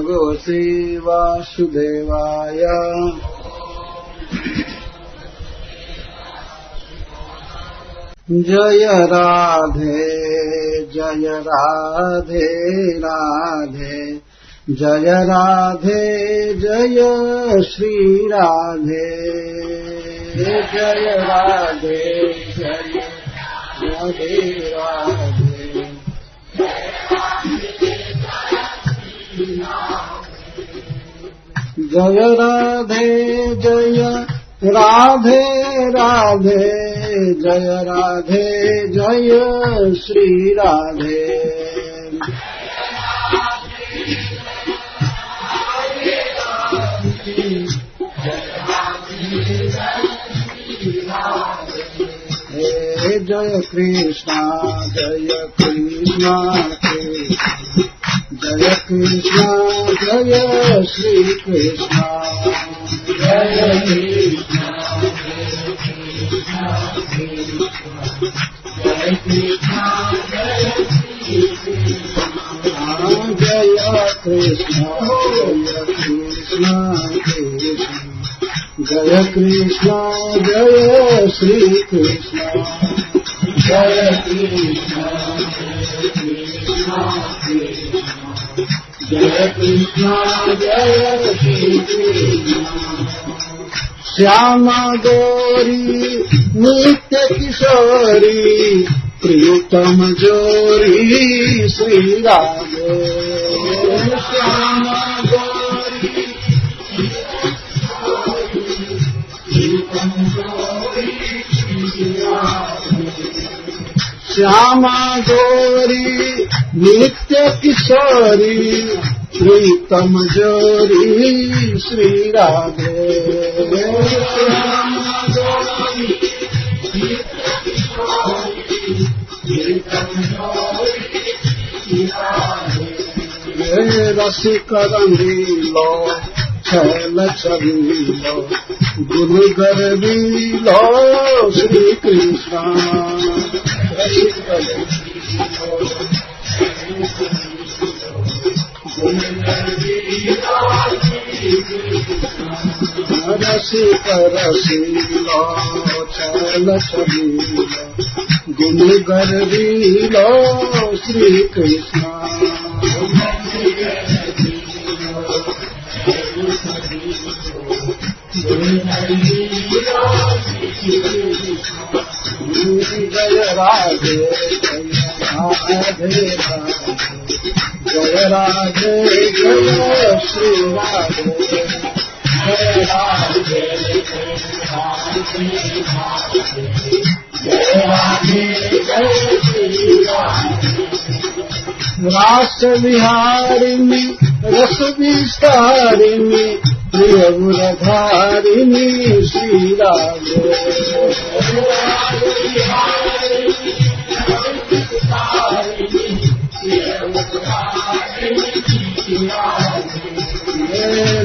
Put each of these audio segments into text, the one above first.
भगवते वासुदेवाय। जय राधे जय राधे राधे, जय राधे जय श्री राधे, जय राधे जय राधे राधे। जय राधे जय राधे राधे, जय राधे जय श्री राधे। हे जय कृष्णा जय कृष्णा जय कृष्णा जय श्री कृष्णा, जय कृष्णा जय कृष्णा जय श्री कृष्णा, जय कृष्णा कृष्णा कृष्ण, जय कृष्णा जय श्री कृष्णा, जय कृष्णा कृष्णा जय कृष्णा जय श्री कृष्णा। श्यामा गौरी नित्य किशोरी, प्रियतम जोरी श्री राधे। श्यामा गौरी श्यामा गौरी नित्य किशोरी, प्रीतम जोरी श्री राधे। श्यामा गौरी नित्य किशोरी, प्रीतम जोरी श्री राधे। रसिक रंगीलो छैल छबीलो, गुरु गर्वीलो श्री कृष्णा। रसिक रसीलो छैल छबीलो, गुरु गर्वीलो श्री कृष्णा। जय राधे जय राधे राधे, जय राधे जय श्री राधे, जय राधे जय राधे जय श्री राधे। रास विहारिणी रस विस्तारिणी, प्रिय गुणधारिणी श्री राधे।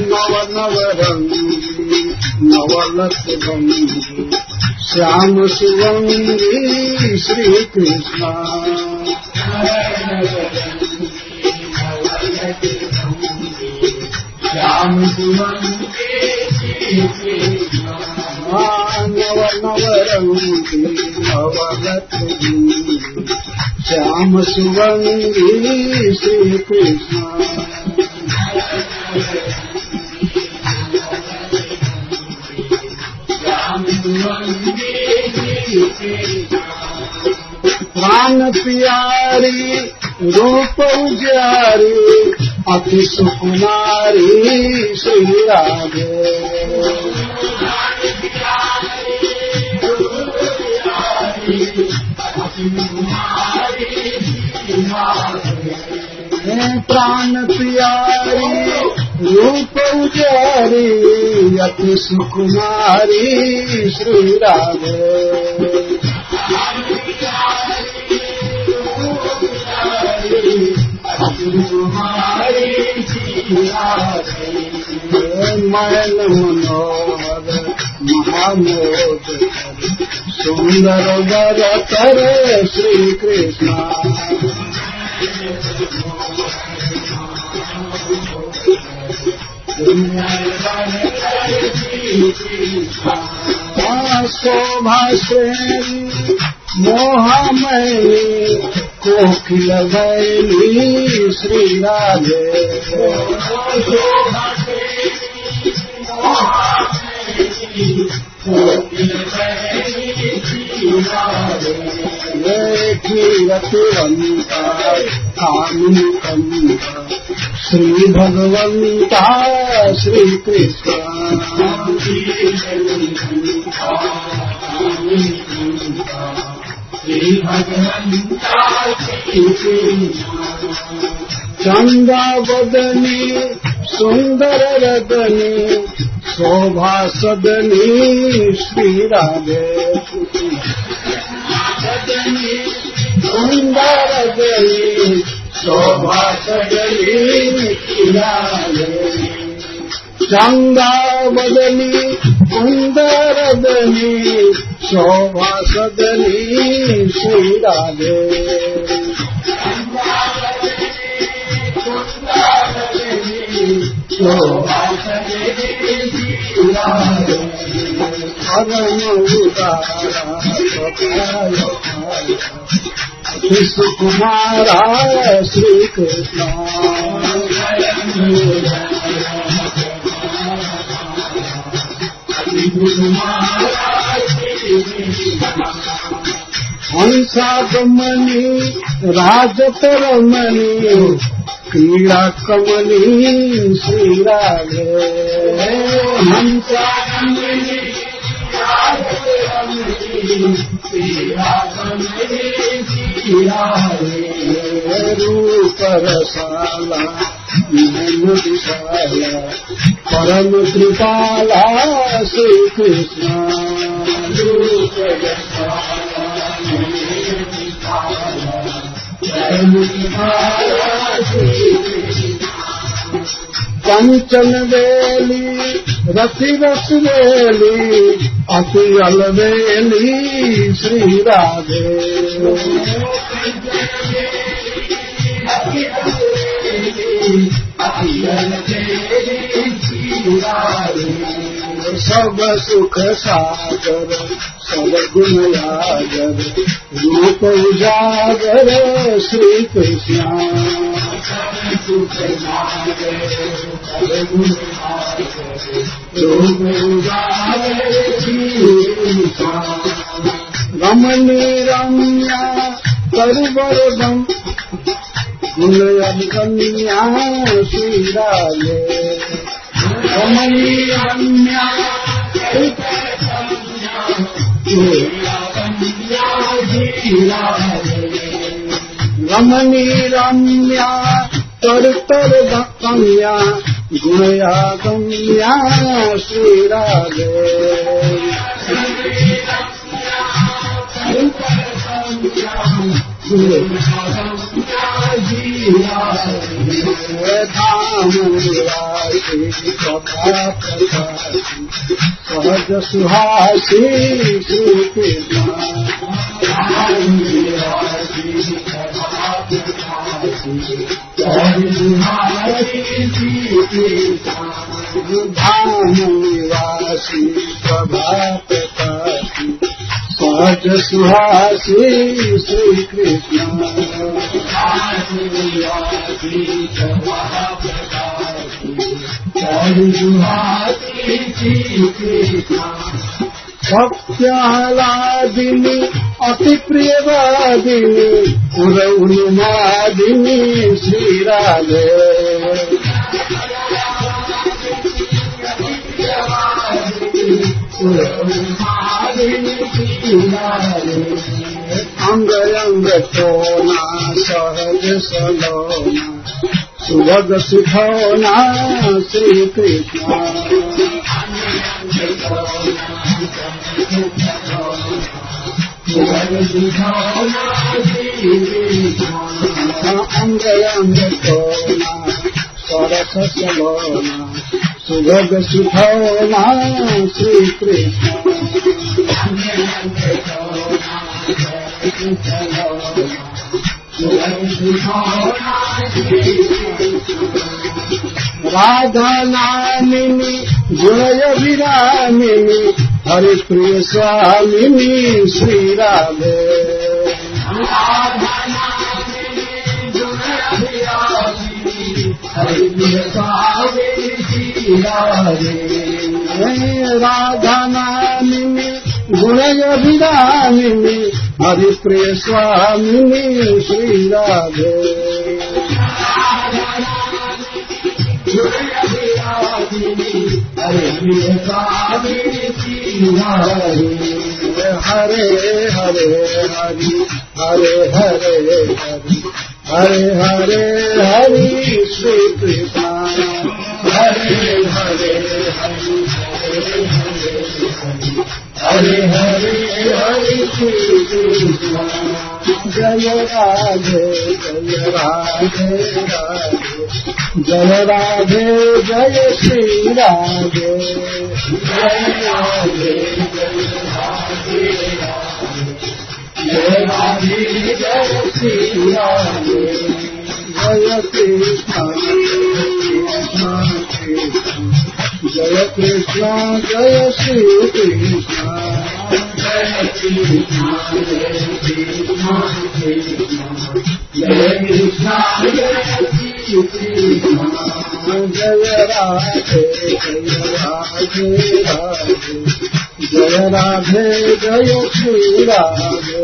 नव नव रंगी नवलत भंगी, श्याम सुवंगी श्री कृष्णा। श्याम सुवंगी श्री कृष्णा, नव नव रंगी नवलत भंगी, श्याम सुवंगी श्री कृष्णा। प्राण प्यारी रूप उजारी, अति सुकुमारी श्री राधे। प्राण प्यारी रूप उजारी, अति सुकुमारी श्री राधे। मैल मनोहर महामोद सुंदर वर करे श्री कृष्णा। शोभा श्रेणी मोहमयी कोकिल बैली श्री राधे कीरतिवंता कामिनीकंता श्री भगवंता श्री कृष्ण चंदा बदनी सुंदर रदनी शोभा सदनी श्री राधे सुंदर रदनी शोभा सदनी श्री राधे चंदा बदनी सुंदर रदनी शोभा सदनी श्री राधे सुकुमारा श्री कृष्ण हंसागमनी राजतरमणी क्रीड़ा कमली श्री राधे हंसागमनी रूप रसाला नैन विशाला परम कृपाला श्री कृष्ण रूप रसाला परम कृपाला श्री कृष्ण कंचन वेली रति रस वेली अति अलवेली श्री राधे सब सुख सागर सब गुण यागर रूप उजागर श्री कृष्ण रमणी रम्या करुवरदम गुणयन्या श्री राधे रमणी रम्या रमणी रम्या तरतर भक्तम्या गुणया गम्या श्री राधे धाम निवासी सभा प्रकाशी सहज सुहासी श्री कृष्ण धाम निवासी सभा प्रकाशी सहज सुहासी श्री कृष्ण सत्यालादिनी अति प्रियवादिनी उन्मादिनी श्री राधे अंग अंग टोना सहज सलोना सुभग सुखोना श्री कृष्ण अंग अंग टोना सरस सलोना सुभग सुखोना श्री कृष्ण अंग राधा नामिनी गुणयभिरामिनी हरिप्रिय स्वामिनी श्री राधे। राधा नामिनी गुणयभिरामिनी हरिप्रिय स्वामिनी श्री राधे। हरे हरे हरि हरे हरे हरि हरे हरे हरि श्री कृष्ण हरे हरे हरि हरे हरे हरि श्री कृष्ण। जय राधे जय राधे राधे जय राधे जय श्री राधे। जय राधे जय राधे जय श्री राधे। जय कृष्ण जय कृष्ण जय श्री कृष्ण। जय कृष्ण जय कृष्ण जय कृष्ण जय जय राधे जय राधे राधे जय राधे जय श्री राधे।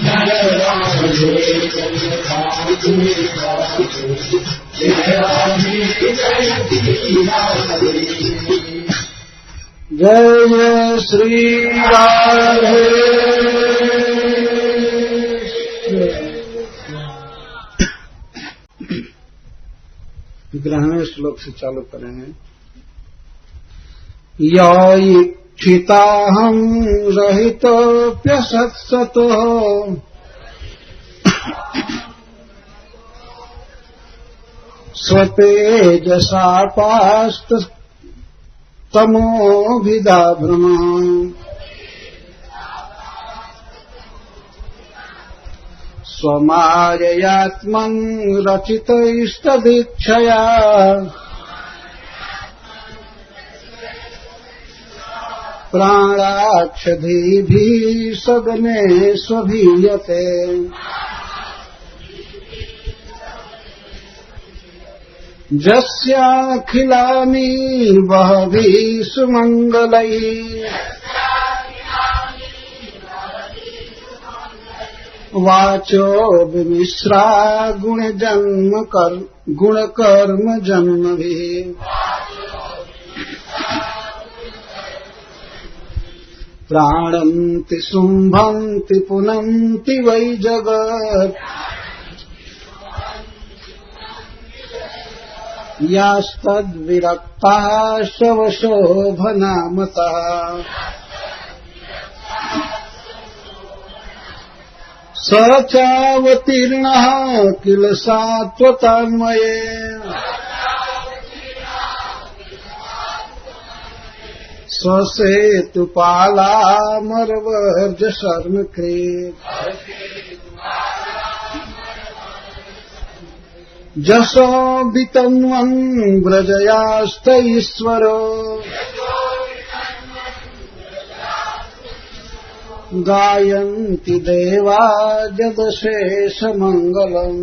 जय राधे जय राधे राधे जय राधे जय श्री राधे। जय श्री राधे। ग्रहण श्लोक से चालू करेंगे। इच्छिताहं रहितोऽप्यसत्सतो स्वतेजसा पास्तमोभिदाभ्रमा स्वमाययात्मन् रचितैस्तदीक्षया प्राणाक्षधीभिः सगने स्वभीयते। जस्याखिलानि बहभिः सुमङ्गलैः वाचो विमिश्रा गुणकर्म जन्मभिः प्राणन्ति शुम्भन्ति पुनन्ति वै जगत् यास्तद्विरक्ताः शवशोभनामतः स चावतीर्णः किल सात्वतान्मये स्वसेतुपालामरवर्ज शर्मकृत् जसो वितन्वन् व्रजयास्त ईश्वरो गायन्ति देवा जदशेषमङ्गलम्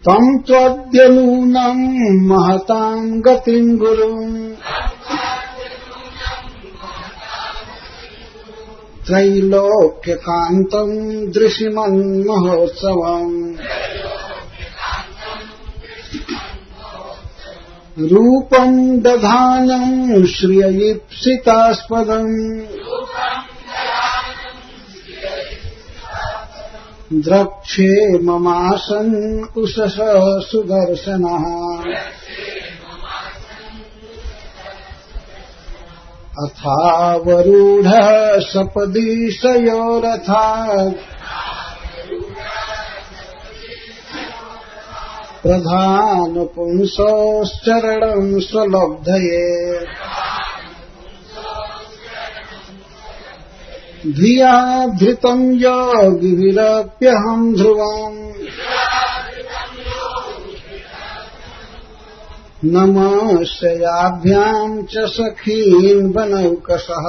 तं त्वद्यनूनं महतां गतिं गुरुम् त्रैलोक्यकान्तं दृशिमन्महोत्सवम् रूपं दधानं श्रियईप्सितास्पदम् द्रक्ष्ये ममासन् उषस सुदर्शनः अथावरूढः सपदि शयोरथात् प्रधानपुंसश्चरणं स्वलब्धये धिया धृतं योगिभिरप्यहं ध्रुवम् नमस्याभ्यां च सखीन् वनौकसः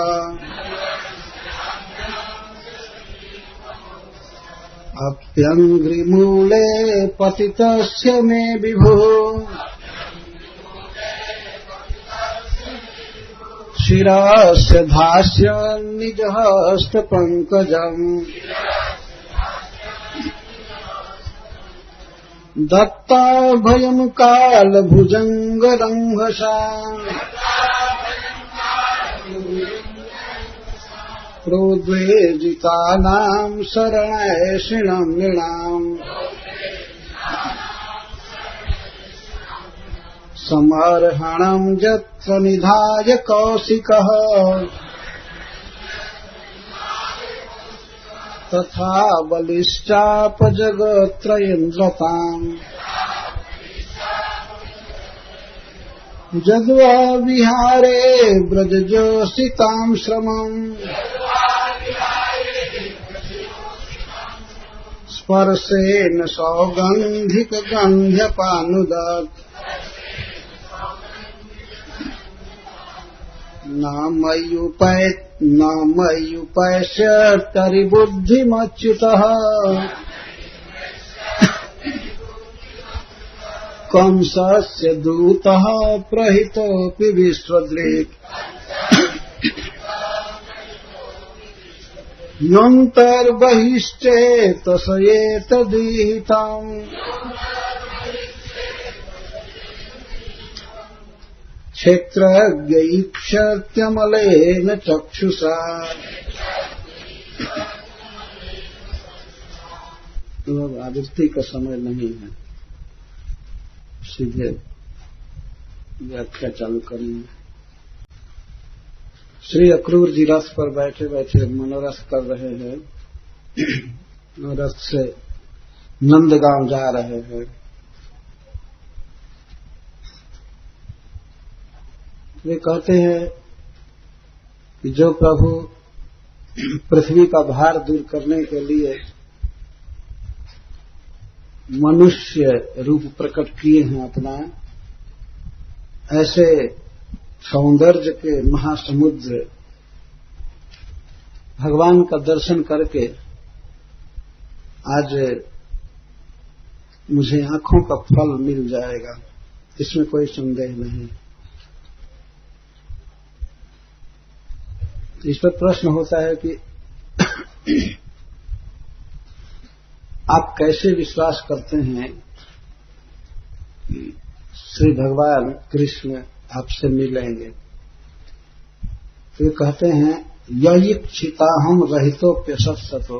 अप्यङ्घ्रिमूले पतितस्य मे विभुः शिरस्य धास्य निजहस्तपङ्कजम् दत्ताभयम् कालभुजङ्गरङ्घसा प्रोद्वेजितानाम् शरणैषिणम् नृणाम् समर्हणम् यत्र निधाय कौशिकः तथा बलिश्चापजगत्रयेन्द्रताम् जद्वा विहारे व्रजजोषिताम् श्रमम् स्पर्शेन सौगन्धिकगन्ध्यपानुदत् न मय्युपैष्यतरिबुद्धिमच्युतः कंसस्य दूतः प्रहितोऽपि विश्वदृक् योऽन्तर्बहिश्चेतसयेतदीहितम् क्षेत्रज्ञैक्षत्यमलेन चक्षुषा आवृत्ति का समय नहीं है, सीधे व्याख्या चालू करेंगे। श्री अक्रूर जी रथ पर बैठे बैठे मनोरथ कर रहे हैं। रथ से नंदगांव जा रहे हैं। वे कहते हैं कि जो प्रभु पृथ्वी का भार दूर करने के लिए मनुष्य रूप प्रकट किए हैं अपना, ऐसे सौंदर्य के महासमुद्र भगवान का दर्शन करके आज मुझे आंखों का फल मिल जाएगा, इसमें कोई संदेह नहीं। इस पर प्रश्न होता है कि आप कैसे विश्वास करते हैं कि श्री भगवान कृष्ण आपसे मिलेंगे? तो कहते हैं ययिक्षिताहम रहितोप्यसत्सतो,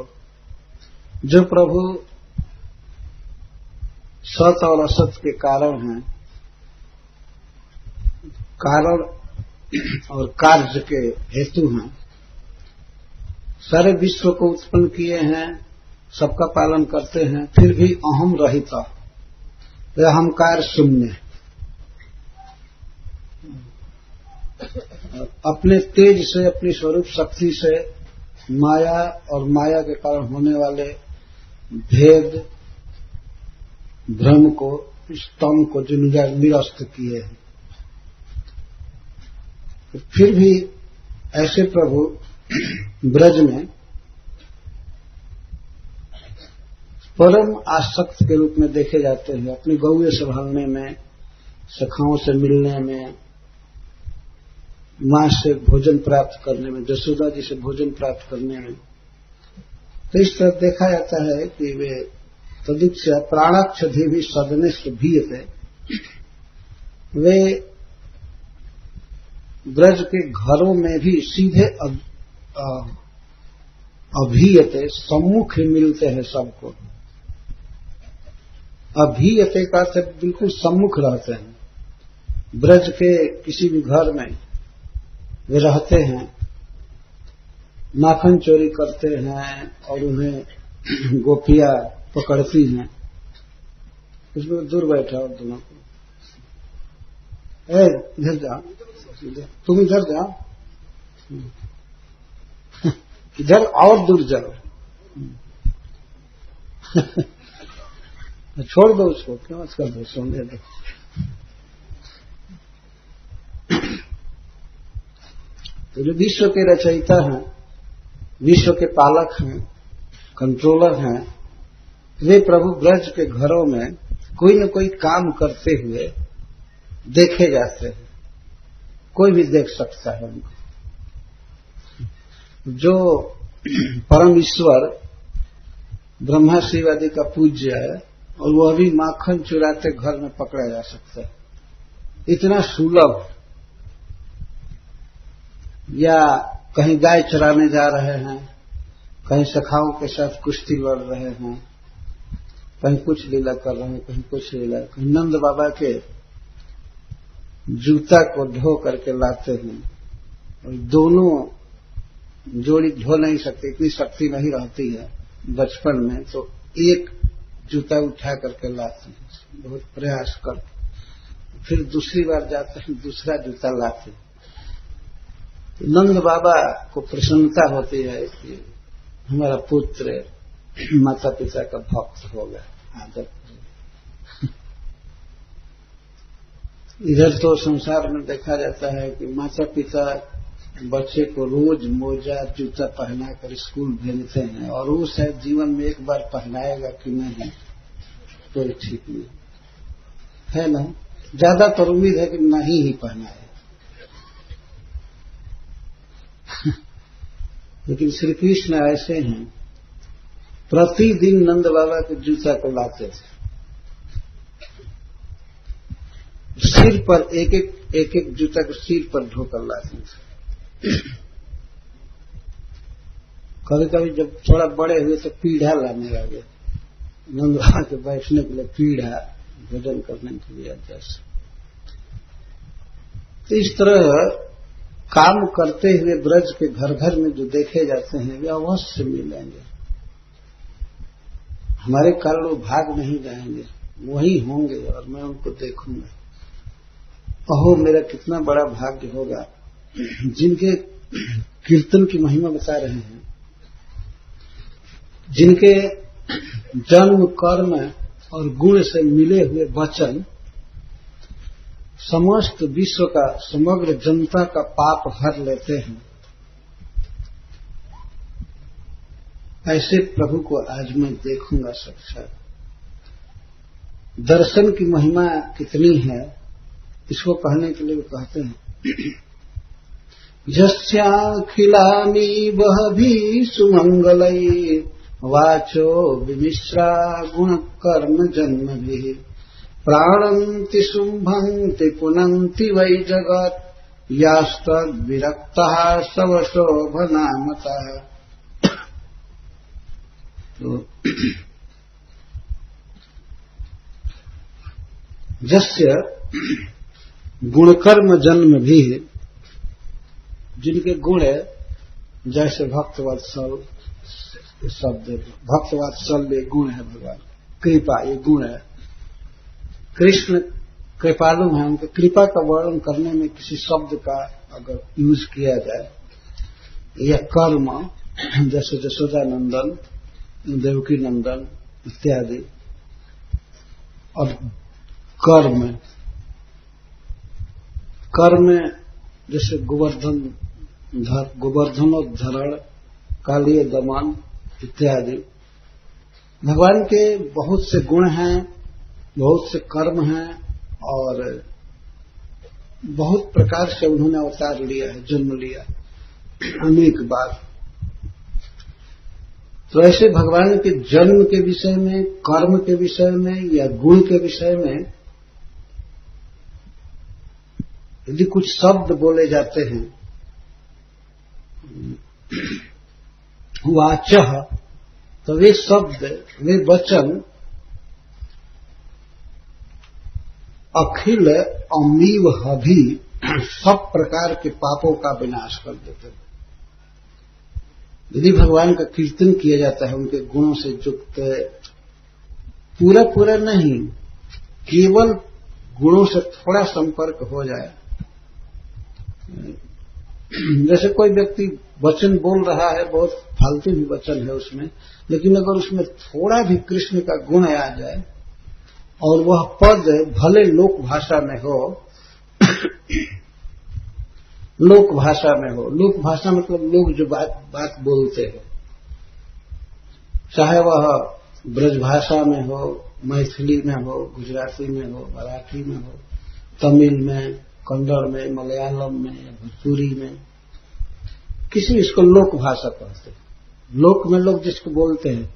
जो प्रभु सत और असत के कारण हैं, कारण और कार्य के हेतु हैं, सारे विश्व को उत्पन्न किए हैं, सबका पालन करते हैं, फिर भी अहम रहित, अहंकार शून्य, अपने तेज से, अपनी स्वरूप शक्ति से माया और माया के कारण होने वाले भेद भ्रम को, स्तंभ को जो निरस्त किए हैं, फिर भी ऐसे प्रभु ब्रज में परम आसक्त के रूप में देखे जाते हैं। अपनी गौएं संभालने में, सखाओं से मिलने में, मां से भोजन प्राप्त करने में, जसोदा जी से भोजन प्राप्त करने में, तो इस तरह देखा जाता है कि वे तदुच्य प्राणाक्षधि भी सदनिष्ठ भीयते, वे ब्रज के घरों में भी सीधे अभीयते, सम्मुख ही मिलते हैं सबको। अभीयते का अर्थ बिल्कुल सम्मुख रहते हैं। ब्रज के किसी भी घर में वे रहते हैं, नाखन चोरी करते हैं और उन्हें गोपियां पकड़ती हैं। उसमें दूर बैठा और दोनों को, इधर जा, तुम इधर जा, इधर और दुर्जन। छोड़ दो उसको, क्यों कर दो, सुनने दो। तो जो विश्व के रचयिता हैं, विश्व के पालक हैं, कंट्रोलर हैं, वे प्रभु ब्रज के घरों में कोई न कोई काम करते हुए देखे जाते हैं। कोई भी देख सकता है उनको। जो परम ईश्वर ब्रह्मा शिव आदि का पूज्य है, और वो अभी माखन चुराते घर में पकड़ा जा सकता है, इतना सुलभ। या कहीं गाय चराने जा रहे हैं, कहीं सखाओं के साथ कुश्ती लड़ रहे हैं, कहीं कुछ लीला कर रहे हैं, कहीं कुछ लीला, कहीं नंद बाबा के जूता को धो करके लाते हैं, और दोनों जोड़ी धो नहीं सकते, इतनी शक्ति नहीं रहती है बचपन में, तो एक जूता उठा करके लाते हैं, बहुत प्रयास करते, फिर दूसरी बार जाते हैं, दूसरा जूता लाते हैं। नंद बाबा को प्रसन्नता होती है कि हमारा पुत्र माता पिता का भक्त हो गया, आदर। इधर तो संसार में देखा जाता है कि माता पिता बच्चे को रोज मोजा जूता पहनाकर स्कूल भेजते हैं, और वो शायद जीवन में एक बार पहनाएगा कि नहीं, तो ठीक नहीं है ना। ज्यादातर उम्मीद है कि नहीं ही पहनाए। लेकिन श्री कृष्ण ऐसे हैं, प्रतिदिन नंद बाबा के जूता को लाते थे, सिर पर एक एक जूता को सिर पर ढोकर लाते थे। कभी कभी जब थोड़ा बड़े हुए तो पीढ़ा लाने लगे, नंद बाबा के बैठने के लिए पीढ़ा, भोजन करने के लिए जैसे। तो इस तरह काम करते हुए ब्रज के घर घर में जो देखे जाते हैं, वे अवश्य मिलेंगे। हमारे कारण वो भाग नहीं जाएंगे, वही होंगे, और मैं उनको देखूंगा। अहो मेरा कितना बड़ा भाग्य होगा, जिनके कीर्तन की महिमा बता रहे हैं, जिनके जन्म कर्म और गुण से मिले हुए वचन समस्त विश्व का, समग्र जनता का पाप हर लेते हैं। ऐसे प्रभु को आज मैं देखूंगा साक्षात। दर्शन की महिमा कितनी है, इसको कहने के लिए वो कहते हैं, यस्याखिलानि वहभि सुमंगलै वाचो विमिश्रा गुण कर्म जन्मभिः प्राणन्ति शुम्भन्ति पुनन्ति वै जगत् यास्तद्विरक्तः सवशोभनामतः। तो जस्य गुणकर्म जन्म भी, जिनके गुण जैसे भक्तवत्सल शब्द, भक्तवत्सल ये गुण है, भगवान कृपा ये गुण है, कृष्ण कृपालु हैं, उनके कृपा का वर्णन करने में किसी शब्द का अगर यूज किया जाए, या कर्म जैसे यशोदा नंदन, देवकी नंदन इत्यादि, और कर्म जैसे गोवर्धनोद्धरण, कालीय दमन इत्यादि। भगवान के बहुत से गुण हैं, बहुत से कर्म हैं, और बहुत प्रकार से उन्होंने अवतार लिया है, जन्म लिया अनेक बार। तो ऐसे भगवान के जन्म के विषय में, कर्म के विषय में या गुण के विषय में यदि कुछ शब्द बोले जाते हैं, वाचः, तो वे शब्द, वे वचन अखिल अमीव हभी सब प्रकार के पापों का विनाश कर देते हैं। यदि भगवान का कीर्तन किया जाता है, उनके गुणों से युक्त, पूरा पूरा नहीं, केवल गुणों से थोड़ा संपर्क हो जाए, जैसे कोई व्यक्ति वचन बोल रहा है, बहुत फालतू भी वचन है उसमें, लेकिन अगर उसमें थोड़ा भी कृष्ण का गुण आ जाए और वह पद भले लोक भाषा में हो, लोक भाषा में हो, लोक भाषा मतलब लोग जो बात बोलते हैं, चाहे वह ब्रजभाषा में हो, मैथिली में हो, गुजराती में हो, मराठी में हो, तमिल में, कन्नड़ में, मलयालम में या भोजपुरी में, किसी इसको लोक भाषा कहते हैं। लोक में लोग जिसको बोलते हैं,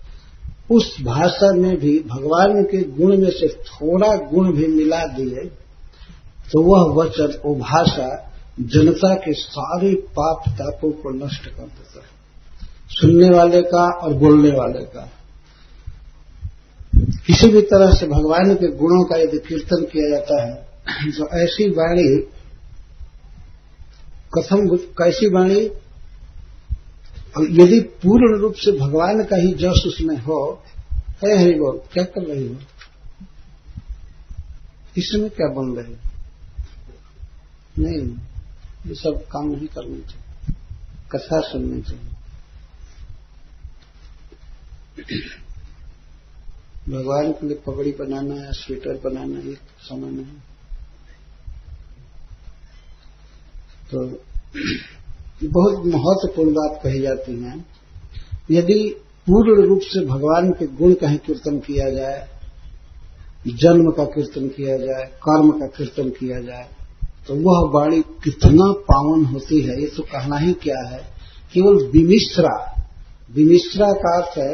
उस भाषा में भी भगवान के गुण में से थोड़ा गुण भी मिला दिए तो वह वचन, वो भाषा जनता के सारे पाप तापों को नष्ट कर देता है, सुनने वाले का और बोलने वाले का। किसी भी तरह से भगवान के गुणों का यदि कीर्तन किया जाता है तो ऐसी वाणी, कथम कैसी वाणी, यदि पूर्ण रूप से भगवान का ही जस उसमें हो, है हरि बोल, क्या कर रही हो, इसमें क्या बन रहे हो? नहीं, ये सब काम नहीं करना चाहिए, कथा सुननी चाहिए। भगवान के लिए पगड़ी बनाना या स्वेटर बनाना ये समय नहीं। तो बहुत महत्वपूर्ण बात कही जाती है, यदि पूर्ण रूप से भगवान के गुण का ही कीर्तन किया जाए, जन्म का कीर्तन किया जाए, कर्म का कीर्तन किया जाए, तो वह वाणी कितना पावन होती है, ये तो कहना ही क्या है। केवल विमिश्रा, विमिश्रा का अर्थ है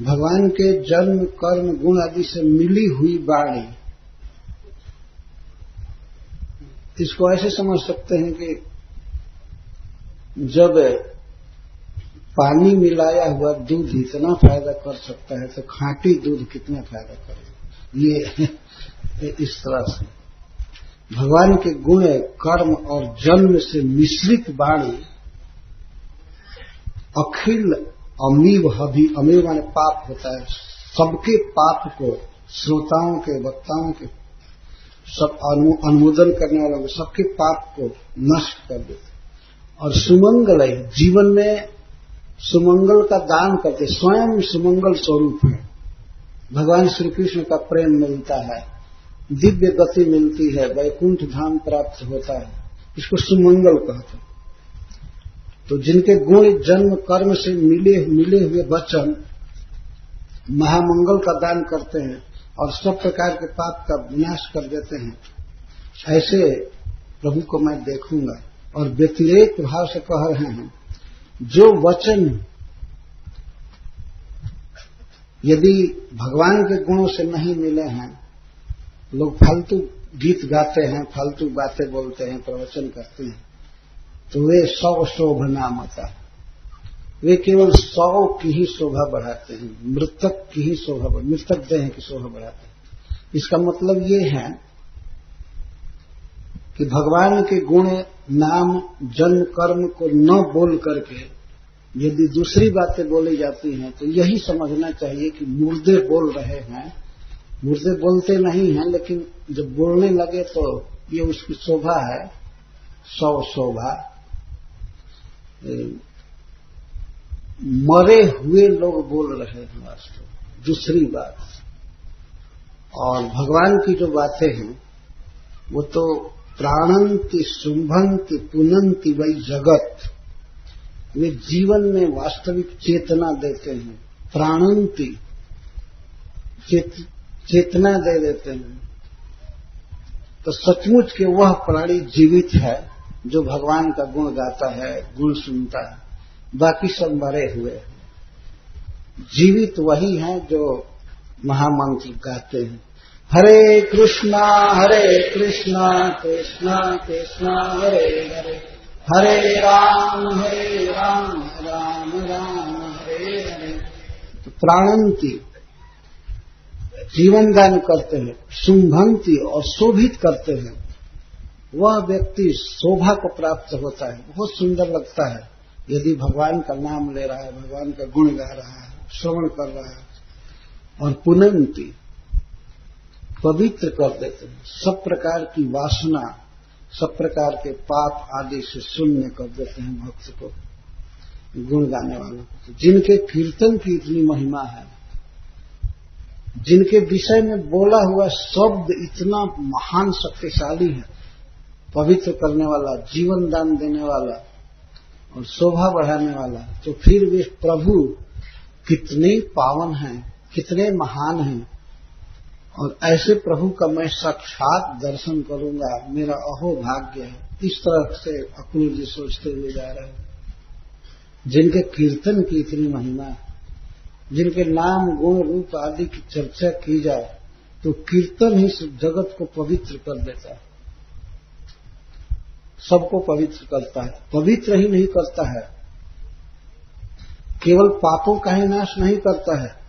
भगवान के जन्म कर्म गुण आदि से मिली हुई वाणी। इसको ऐसे समझ सकते हैं कि जब पानी मिलाया हुआ दूध इतना फायदा कर सकता है तो खांटी दूध कितना फायदा करेगा। ये इस तरह से भगवान के गुण कर्म और जन्म से मिश्रित वाणी अखिल अमीव हभी, अमीव माने पाप होता है, सबके पाप को, श्रोताओं के, वक्ताओं के, सब अनुमोदन करने वालों के सबके पाप को नष्ट कर देते और सुमंगल है, जीवन में सुमंगल का दान करते, स्वयं सुमंगल स्वरूप है। भगवान श्री कृष्ण का प्रेम मिलता है, दिव्य गति मिलती है, वैकुंठ धाम प्राप्त होता है, इसको सुमंगल कहते हैं। तो जिनके गुण जन्म कर्म से मिले हुए वचन महामंगल का दान करते हैं और सब प्रकार के पाप का विनाश कर देते हैं, ऐसे प्रभु को मैं देखूंगा। और व्यतिरेक भाव से कह रहे हैं, जो वचन यदि भगवान के गुणों से नहीं मिले हैं, लोग फालतू गीत गाते हैं, फालतू बातें बोलते हैं, प्रवचन करते हैं, तो वे 100 शोभना मता, वे केवल 100 की ही शोभा बढ़ाते हैं, मृतक की ही शोभा, मृतक देह की शोभा बढ़ाते हैं। इसका मतलब ये है कि भगवान के गुण नाम जन्म कर्म को न बोल करके यदि दूसरी बातें बोली जाती हैं तो यही समझना चाहिए कि मुर्दे बोल रहे हैं। मुर्दे बोलते नहीं हैं, लेकिन जब बोलने लगे तो ये उसकी शोभा है, 100 शोभा। मरे हुए लोग बोल रहे हैं वास्तव दूसरी बात। और भगवान की जो बातें हैं वो तो प्राणंति शुंभंति पुनंति वही जगत, वे जीवन में वास्तविक चेतना देते हैं, प्राणंति चेतना दे देते हैं। तो सचमुच के वह प्राणी जीवित है जो भगवान का गुण गाता है, गुण सुनता है, बाकी सब मरे हुए हैं। जीवित वही हैं जो महामंत्र गाते हैं, हरे कृष्णा कृष्णा कृष्णा हरे हरे, हरे राम राम राम हरे हरे। तो प्राणंती जीवन दान करते हैं, शुंभंती और शोभित करते हैं, वह व्यक्ति शोभा को प्राप्त होता है, बहुत सुंदर लगता है यदि भगवान का नाम ले रहा है, भगवान का गुण गा रहा है, श्रवण कर रहा है। और पुनंती पवित्र कर देते हैं, सब प्रकार की वासना, सब प्रकार के पाप आदि से शून्य कर देते हैं भक्त को, गुण गाने वालों को। जिनके कीर्तन की इतनी महिमा है, जिनके विषय में बोला हुआ शब्द इतना महान शक्तिशाली है, पवित्र करने वाला, जीवन दान देने वाला और शोभा बढ़ाने वाला, तो फिर वे प्रभु कितने पावन हैं, कितने महान हैं। और ऐसे प्रभु का मैं साक्षात दर्शन करूंगा, मेरा अहो भाग्य है। इस तरह से अक्रूर जी सोचते हुए जा रहे हैं। जिनके कीर्तन की इतनी महिमा है, जिनके नाम गुण रूप आदि की चर्चा की जाए, तो कीर्तन ही जगत को पवित्र कर देता है, सबको पवित्र करता है। पवित्र ही नहीं करता है, केवल पापों का ही नाश नहीं करता है,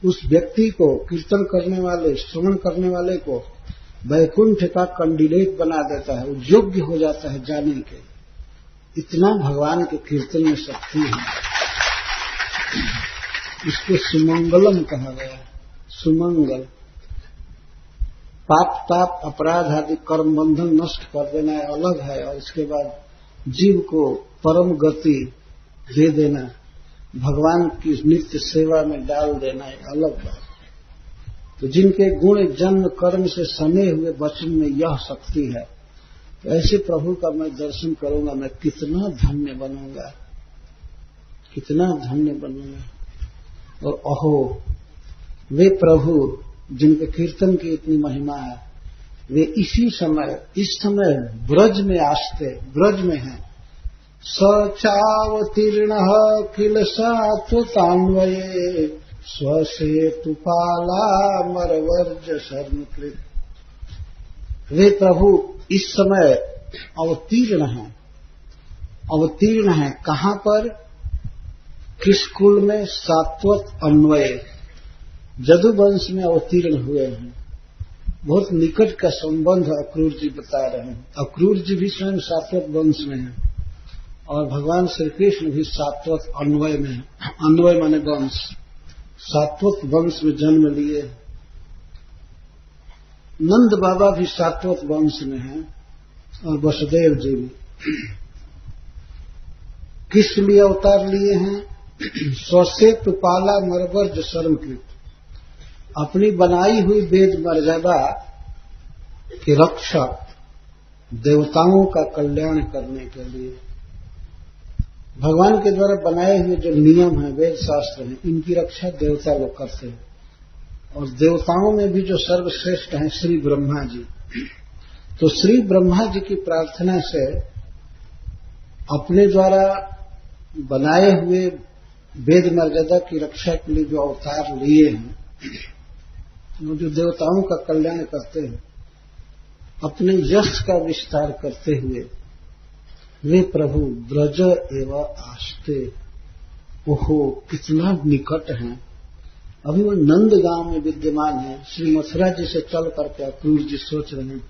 उस व्यक्ति को, कीर्तन करने वाले, श्रवण करने वाले को वैकुंठ का कैंडिडेट बना देता है, वो योग्य हो जाता है जाने के। इतना भगवान के कीर्तन में शक्ति है। इसको सुमंगलम कहा गया। सुमंगल, पाप ताप अपराध आदि कर्म बंधन नष्ट कर देना अलग है, और इसके बाद जीव को परम गति दे देना, भगवान की नित्य सेवा में डाल देना अलग बात। तो जिनके गुण जन्म कर्म से सने हुए वचन में यह शक्ति है, तो ऐसे प्रभु का मैं दर्शन करूंगा, मैं कितना धन्य बनूंगा, कितना धन्य बनूंगा। और अहो, वे प्रभु जिनके कीर्तन की इतनी महिमा है, वे इसी समय, इस समय ब्रज में आस्ते, ब्रज में हैं। सचावतीर्ण किल सात्वतान्वये स्वसेतुपाला मरवर्ज शरणकृत। वे प्रभु इस समय अवतीर्ण हैं। अवतीर्ण हैं कहां पर? किस कुल में? सात्वत अन्वय, जदुवंश में अवतीर्ण हुए हैं। बहुत निकट का संबंध अक्रूर जी बता रहे हैं। अक्रूर जी भी स्वयं सात्वत वंश में हैं और भगवान श्री कृष्ण भी सात्वत अन्वय में हैं। अन्वय माने वंश, सात्वत वंश में जन्म लिए। नंद बाबा भी सात्वत वंश में हैं और वसुदेव जी भी। किस लिए अवतार लिए हैं? स्वसेतु पाला मरवर्ज शर्मकृत, अपनी बनाई हुई वेद मर्यादा के रक्षक, देवताओं का कल्याण करने के लिए। भगवान के द्वारा बनाए हुए जो नियम हैं, वेद शास्त्र हैं, इनकी रक्षा देवता लोग करते हैं। और देवताओं में भी जो सर्वश्रेष्ठ हैं श्री ब्रह्मा जी, तो श्री ब्रह्मा जी की प्रार्थना से अपने द्वारा बनाए हुए वेद मर्यादा की रक्षा के लिए जो अवतार लिए हैं, वो जो देवताओं का कल्याण करते हैं, अपने यश का विस्तार करते हुए वे प्रभु ब्रज एवं आस्ते। ओहो, कितना निकट हैं। अभी वो नंद गांव में विद्यमान है। श्री मथुरा जी से चल करके अक्रूर जी सोच रहे हैं,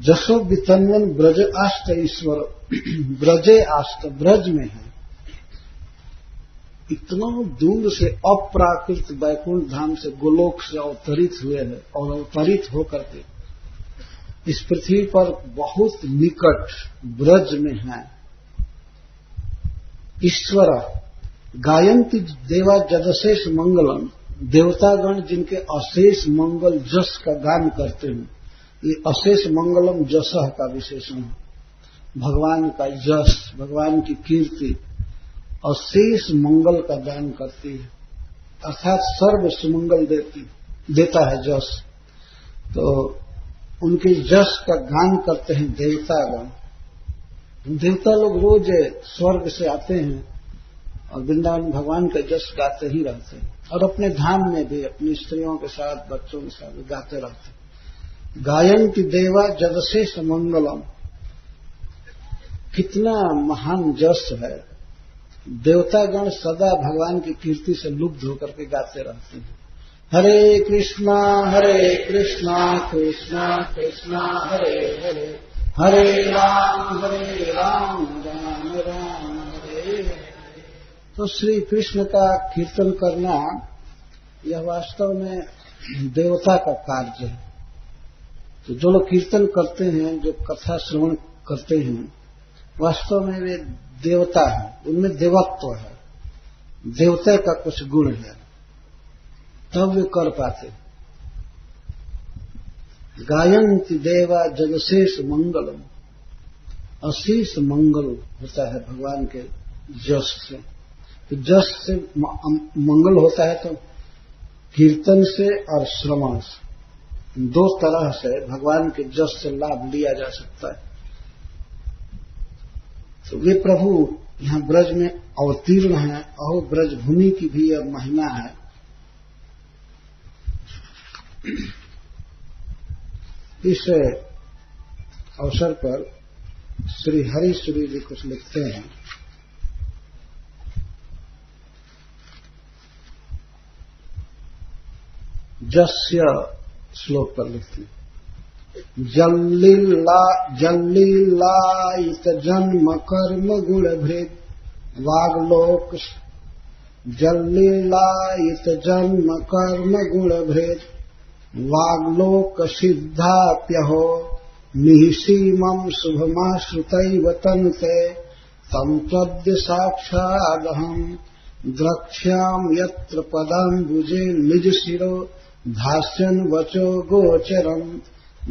जसो वितन्वन ब्रज आष्ट ईश्वर, ब्रजे आष्ट, ब्रज में है। इतना दूर से अप्राकृत वैकुंठ धाम से, गोलोक से अवतरित हुए हैं और अवतरित होकर के इस पृथ्वी पर बहुत निकट ब्रज में हैं। ईश्वर गायंती देवा जदशेष मंगलम, देवतागण जिनके अशेष मंगल जस का गान करते हैं। ये अशेष मंगलम जस का विशेषण है। भगवान का यश, भगवान की कीर्ति अशेष मंगल का दान करती है, अर्थात सर्व सुमंगल देता है जस। तो उनके यश का गान करते हैं देवतागण। देवता लोग रोज स्वर्ग से आते हैं और वृंदावन भगवान का यश गाते ही रहते हैं, और अपने धाम में भी अपनी स्त्रियों के साथ, बच्चों के साथ गाते रहते हैं। गायन्ति देवा जदशेष मंगलम, कितना महान यश है। देवतागण सदा भगवान की कीर्ति से लुब्ध होकर के गाते रहते हैं। हरे कृष्णा कृष्णा कृष्णा हरे हरे, हरे राम राम राम हरे हरे। तो श्री कृष्ण का कीर्तन करना यह वास्तव में देवता का कार्य है। तो जो लोग कीर्तन करते हैं, जो कथा श्रवण करते हैं, वास्तव में वे देवता हैं, उनमें देवत्व है, देवता का कुछ गुण है, तब वे कर पाते। गायन्ति देवा जगशेष मंगलम, अशेष मंगल होता है भगवान के जस से। तो जस से मंगल होता है तो कीर्तन से और श्रवण से, दो तरह से भगवान के जस से लाभ लिया जा सकता है। तो वे प्रभु यहां ब्रज में अवतीर्ण हैं और ब्रज भूमि की भी यह महिमा है। इस अवसर पर श्री हरि सूरी जी कुछ लिखते हैं। जस्य श्लोक पर लिखते हैं, जल्लीलायित जन्म कर्म गुण भृद वाग्लोक, जल्लीलायित जन्म कर्म गुण भृद वाग्लोक सिद्धाप्यहो निःसीमं शुभमाश्रुतैव तनुते तं त्वद्य साक्षादहं द्रक्ष्यामि यत्र पदाम्बुजे निजशिरो धास्यन् वचो गोचरं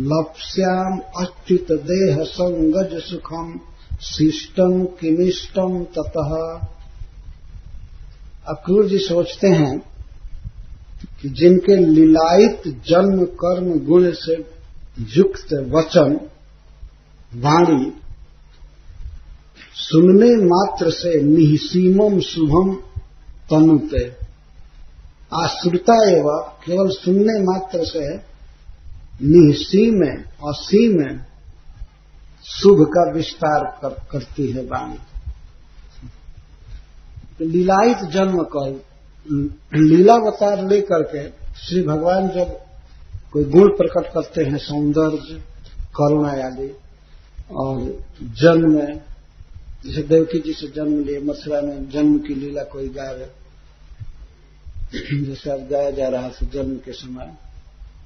लप्स्याम अच्युत देह संगज सुखम शिष्टम किमिष्टम ततः। अक्रूर जी सोचते हैं कि जिनके लीलायित जन्म कर्म गुण से युक्त वचन वाणी सुनने मात्र से निःसीमम शुभम तनुते, आश्रिता एवं केवल सुनने मात्र से निःसीम असीम शुभ का विस्तार करती है वाणी। लीलायित जन्म कर्म, लीलावतार लेकर के श्री भगवान जब कोई गुण प्रकट करते हैं, सौंदर्य, करुणा आदि, और जन्म, जैसे देवकी जी से जन्म लिए, मथुरा में जन्म की लीला कोई गावे, जैसे अब गाया जा रहा था जन्म के समय,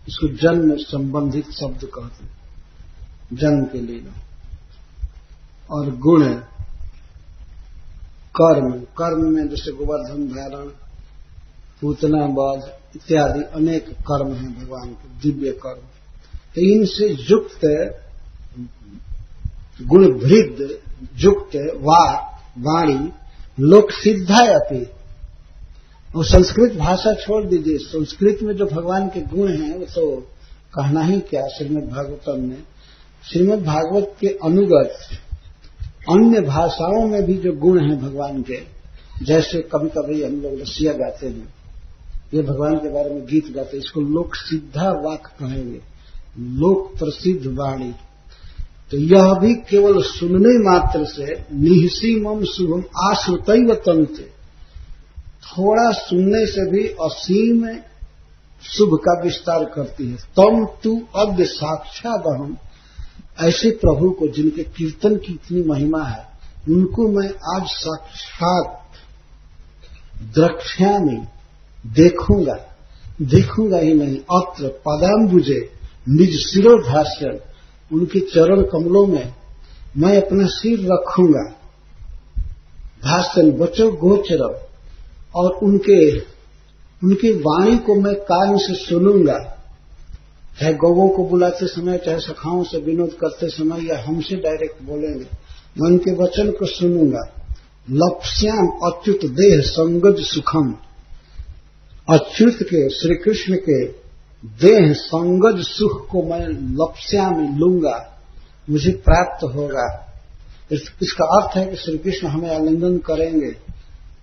इसको जन्म संबंधित शब्द कहते हैं, जन्म की लीला। और गुण, कर्म, कर्म में जैसे गोवर्धन धारण, पूतना वध इत्यादि अनेक कर्म हैं भगवान के, दिव्य कर्म। तो इनसे युक्त गुण भृद युक्त वाणी लोक सिद्धा अपि, और संस्कृत भाषा छोड़ दीजिए, संस्कृत में जो भगवान के गुण हैं वो तो कहना ही क्या। श्रीमद् भागवतम में, श्रीमद् भागवत के अनुगत अन्य भाषाओं में भी जो गुण हैं भगवान के, जैसे कभी कभी हम लोग रसिया गाते हैं, ये भगवान के बारे में गीत गाते हैं, इसको लोक सिद्धा वाक् कहेंगे, लोक प्रसिद्ध वाणी। तो यह भी केवल सुनने मात्र से निःसीमम शुभम आश्रुतैव तनुते, थोड़ा सुनने से भी असीम शुभ का विस्तार करती है। तम तु अद्य साक्षादहम, ऐसे प्रभु को जिनके कीर्तन की इतनी महिमा है, उनको मैं आज साक्षात द्रक्ष्यामि, देखूंगा, देखूंगा ही नहीं, अत्र पदाम्बुजे निज शिरोधास्यन्, उनके चरण कमलों में मैं अपना सिर रखूंगा, धास्यन् वचो गोचरम्, और उनकी वाणी को मैं कान से सुनूंगा, चाहे गौवों को बुलाते समय, चाहे सखाओं से विनोद करते समय, या हमसे डायरेक्ट बोलेंगे, मैं उनके वचन को सुनूंगा। लप्स्याम अच्युत देह संगज सुखम, अच्युत के, श्री कृष्ण के देह संगज सुख को मैं लप्स्याम लूंगा, मुझे प्राप्त होगा। इसका अर्थ है कि श्री कृष्ण हमें आलिंगन करेंगे,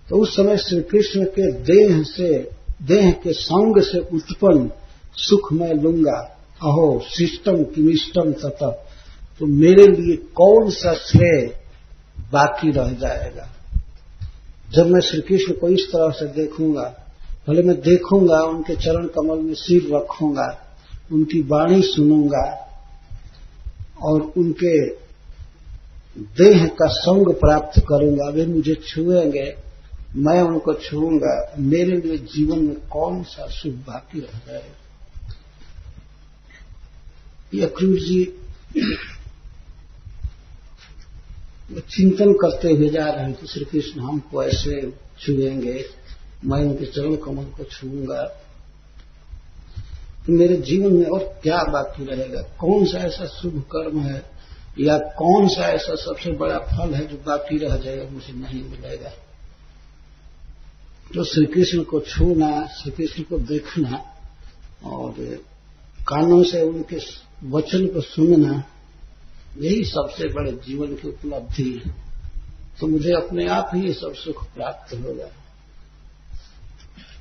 तो उस समय श्री कृष्ण के देह से, देह के संग से उत्पन्न सुख मैं लूंगा। अहो शिष्टम किमिष्टम ततः, तो मेरे लिए कौन सा श्रेय बाकी रह जाएगा। जब मैं श्री कृष्ण को इस तरह से देखूंगा, पहले मैं देखूंगा, उनके चरण कमल में सिर रखूंगा, उनकी वाणी सुनूंगा, और उनके देह का संग प्राप्त करूंगा। वे मुझे छुएंगे, मैं उनको छूऊंगा, मेरे लिए जीवन में कौन सा सुख बाकी रह जाएगा। ये अक्रूर जी चिंतन करते हुए जा रहे हैं कि श्री कृष्ण हमको ऐसे छुएंगे, मैं उनके चरण कमल को छूऊंगा तो मेरे जीवन में और क्या बाकी रहेगा, कौन सा ऐसा शुभ कर्म है या कौन सा ऐसा सबसे बड़ा फल है जो बाकी रह जाएगा, मुझे नहीं मिलेगा। तो श्री कृष्ण को छूना, श्री कृष्ण को देखना और कानों से उनके वचन को सुनना, यही सबसे बड़े जीवन की उपलब्धि है। तो मुझे अपने आप ही ये सब सुख प्राप्त होगा,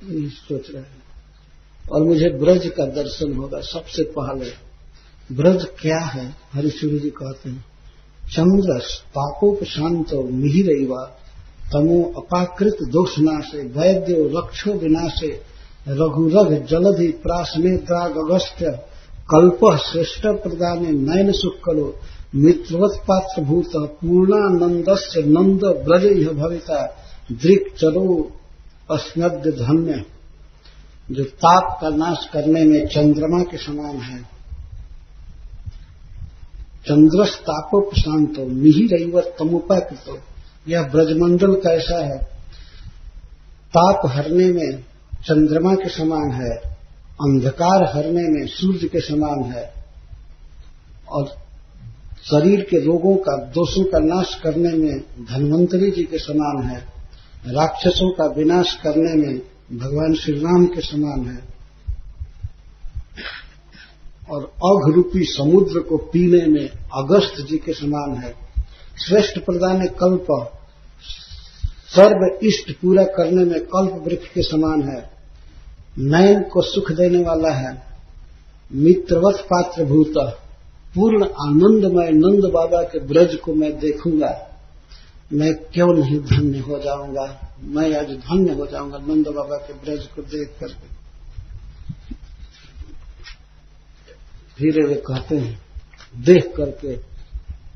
यही सोच रहे हैं। और मुझे ब्रज का दर्शन होगा सबसे पहले। ब्रज क्या है? हरिसूरी जी कहते हैं, चंद्रस पापोपशांतो मिहिरैवा तमो अपाकृत दोषनाशे वैद्यो रक्षो विनाशे रघुरघ जलधि प्राश्नेत्रागस्त्य कल्प श्रेष्ठ प्रदाने नयन सुखलो मित्रवत पात्रभूत पूर्णानंदस्य नंद ब्रज यह भविता दृक् चरो अस्नद्य धन्य। जो ताप का नाश करने में चंद्रमा के समान है। चंद्रस तापोपशांतो मिहिरैव तमुपाकृतो, यह ब्रजमंडल कैसा है? ताप हरने में चंद्रमा के समान है, अंधकार हरने में सूर्य के समान है, और शरीर के रोगों का, दोषों का नाश करने में धन्वंतरी जी के समान है, राक्षसों का विनाश करने में भगवान श्री राम के समान है, और अघ रूपी समुद्र को पीने में अगस्त जी के समान है। श्रेष्ठ प्रदान कल्प, सर्व इष्ट पूरा करने में कल्प वृक्ष के समान है। नयन को सुख देने वाला है। मित्रवत पात्रभूत, पूर्ण आनंदमय नंद बाबा के ब्रज को मैं देखूंगा, मैं क्यों नहीं धन्य हो जाऊंगा, मैं आज धन्य हो जाऊंगा नंद बाबा के ब्रज को देख करके। धीरे वे कहते हैं, देख करके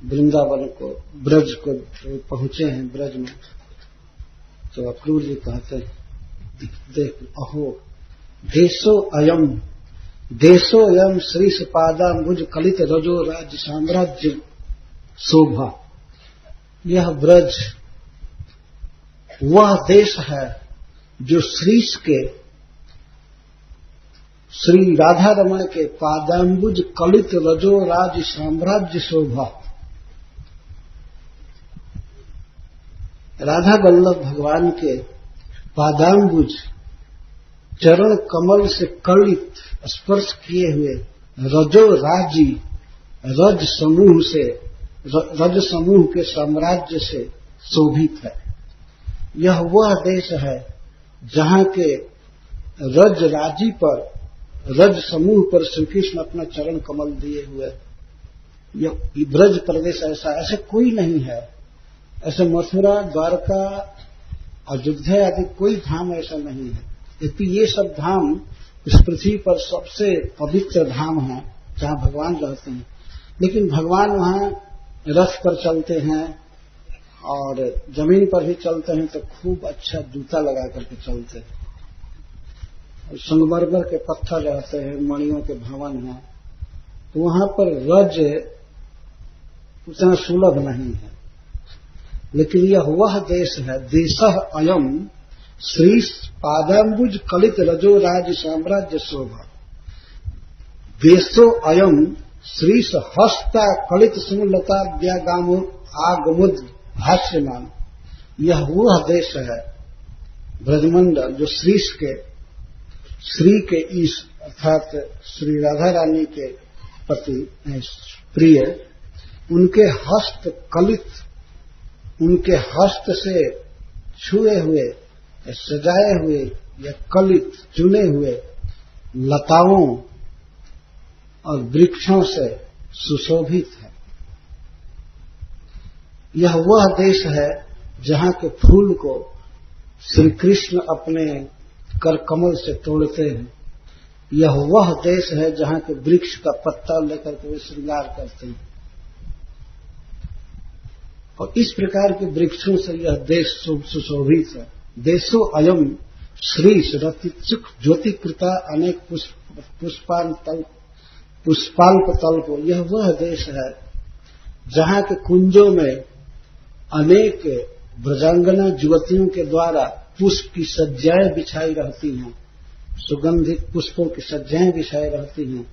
वृंदावन को, ब्रज को पहुंचे हैं ब्रज में, तो अक्रूर जी कहते हैं, देख अहो देशो अयम श्रीश पादाम्बुज कलित रजो राज्य साम्राज्य शोभा। यह ब्रज वह देश है जो श्रीश के, श्री राधा रमण के पादाम्बुज कलित रजो राज साम्राज्य शोभा। राधा वल्लभ भगवान के पादाम्बुज, चरण कमल से कलित स्पर्श किए हुए रजो राजी, रज समूह के साम्राज्य से शोभित है। यह वह देश है जहां के रज राजी पर, रज समूह पर श्री कृष्ण अपना चरण कमल दिए हुए। यह ब्रज प्रदेश ऐसे कोई नहीं है, ऐसे मथुरा, द्वारका, अयोध्या आदि कोई धाम ऐसा नहीं है। क्योंकि ये सब धाम इस पृथ्वी पर सबसे पवित्र धाम है जहां भगवान रहते हैं। लेकिन भगवान वहां रथ पर चलते हैं और जमीन पर भी चलते हैं तो खूब अच्छा जूता लगा करके चलते हैं। संगमरमर के पत्थर रहते हैं, मणियों के भवन हैं, तो वहां पर रज उतना सुलभ नहीं है। लेकिन यह वह देश है, देशः अयम श्रीश पादाम्बुज कलित रजो राज साम्राज्य शोभा। देशो अयम श्रीश हस्ता कलित सुमलता व्यागामो आगमुद भाष्यमान। यह वह देश है ब्रजमंडल जो श्रीश के, श्री के ईश अर्थात श्री राधा रानी के पति प्रिय, उनके हस्त कलित, उनके हस्त से छुए हुए, सजाए हुए या कलित चुने हुए लताओं और वृक्षों से सुशोभित है। यह वह देश है जहां के फूल को श्री कृष्ण अपने कर कमल से तोड़ते हैं। यह वह देश है जहां के वृक्ष का पत्ता लेकर के वे श्रृंगार करते हैं। और इस प्रकार के वृक्षों से यह देश सुशोभित है। देशो अयम श्रीश रतिचुक ज्योतिकृता अनेक पुष्पान पुष्पाल्प तल्प, यह वह देश है जहां के कुंजों में अनेक ब्रजांगना युवतियों के द्वारा पुष्प की सज्जाएं बिछाई रहती हैं, सुगंधित पुष्पों की सज्जाएं बिछाई रहती हैं,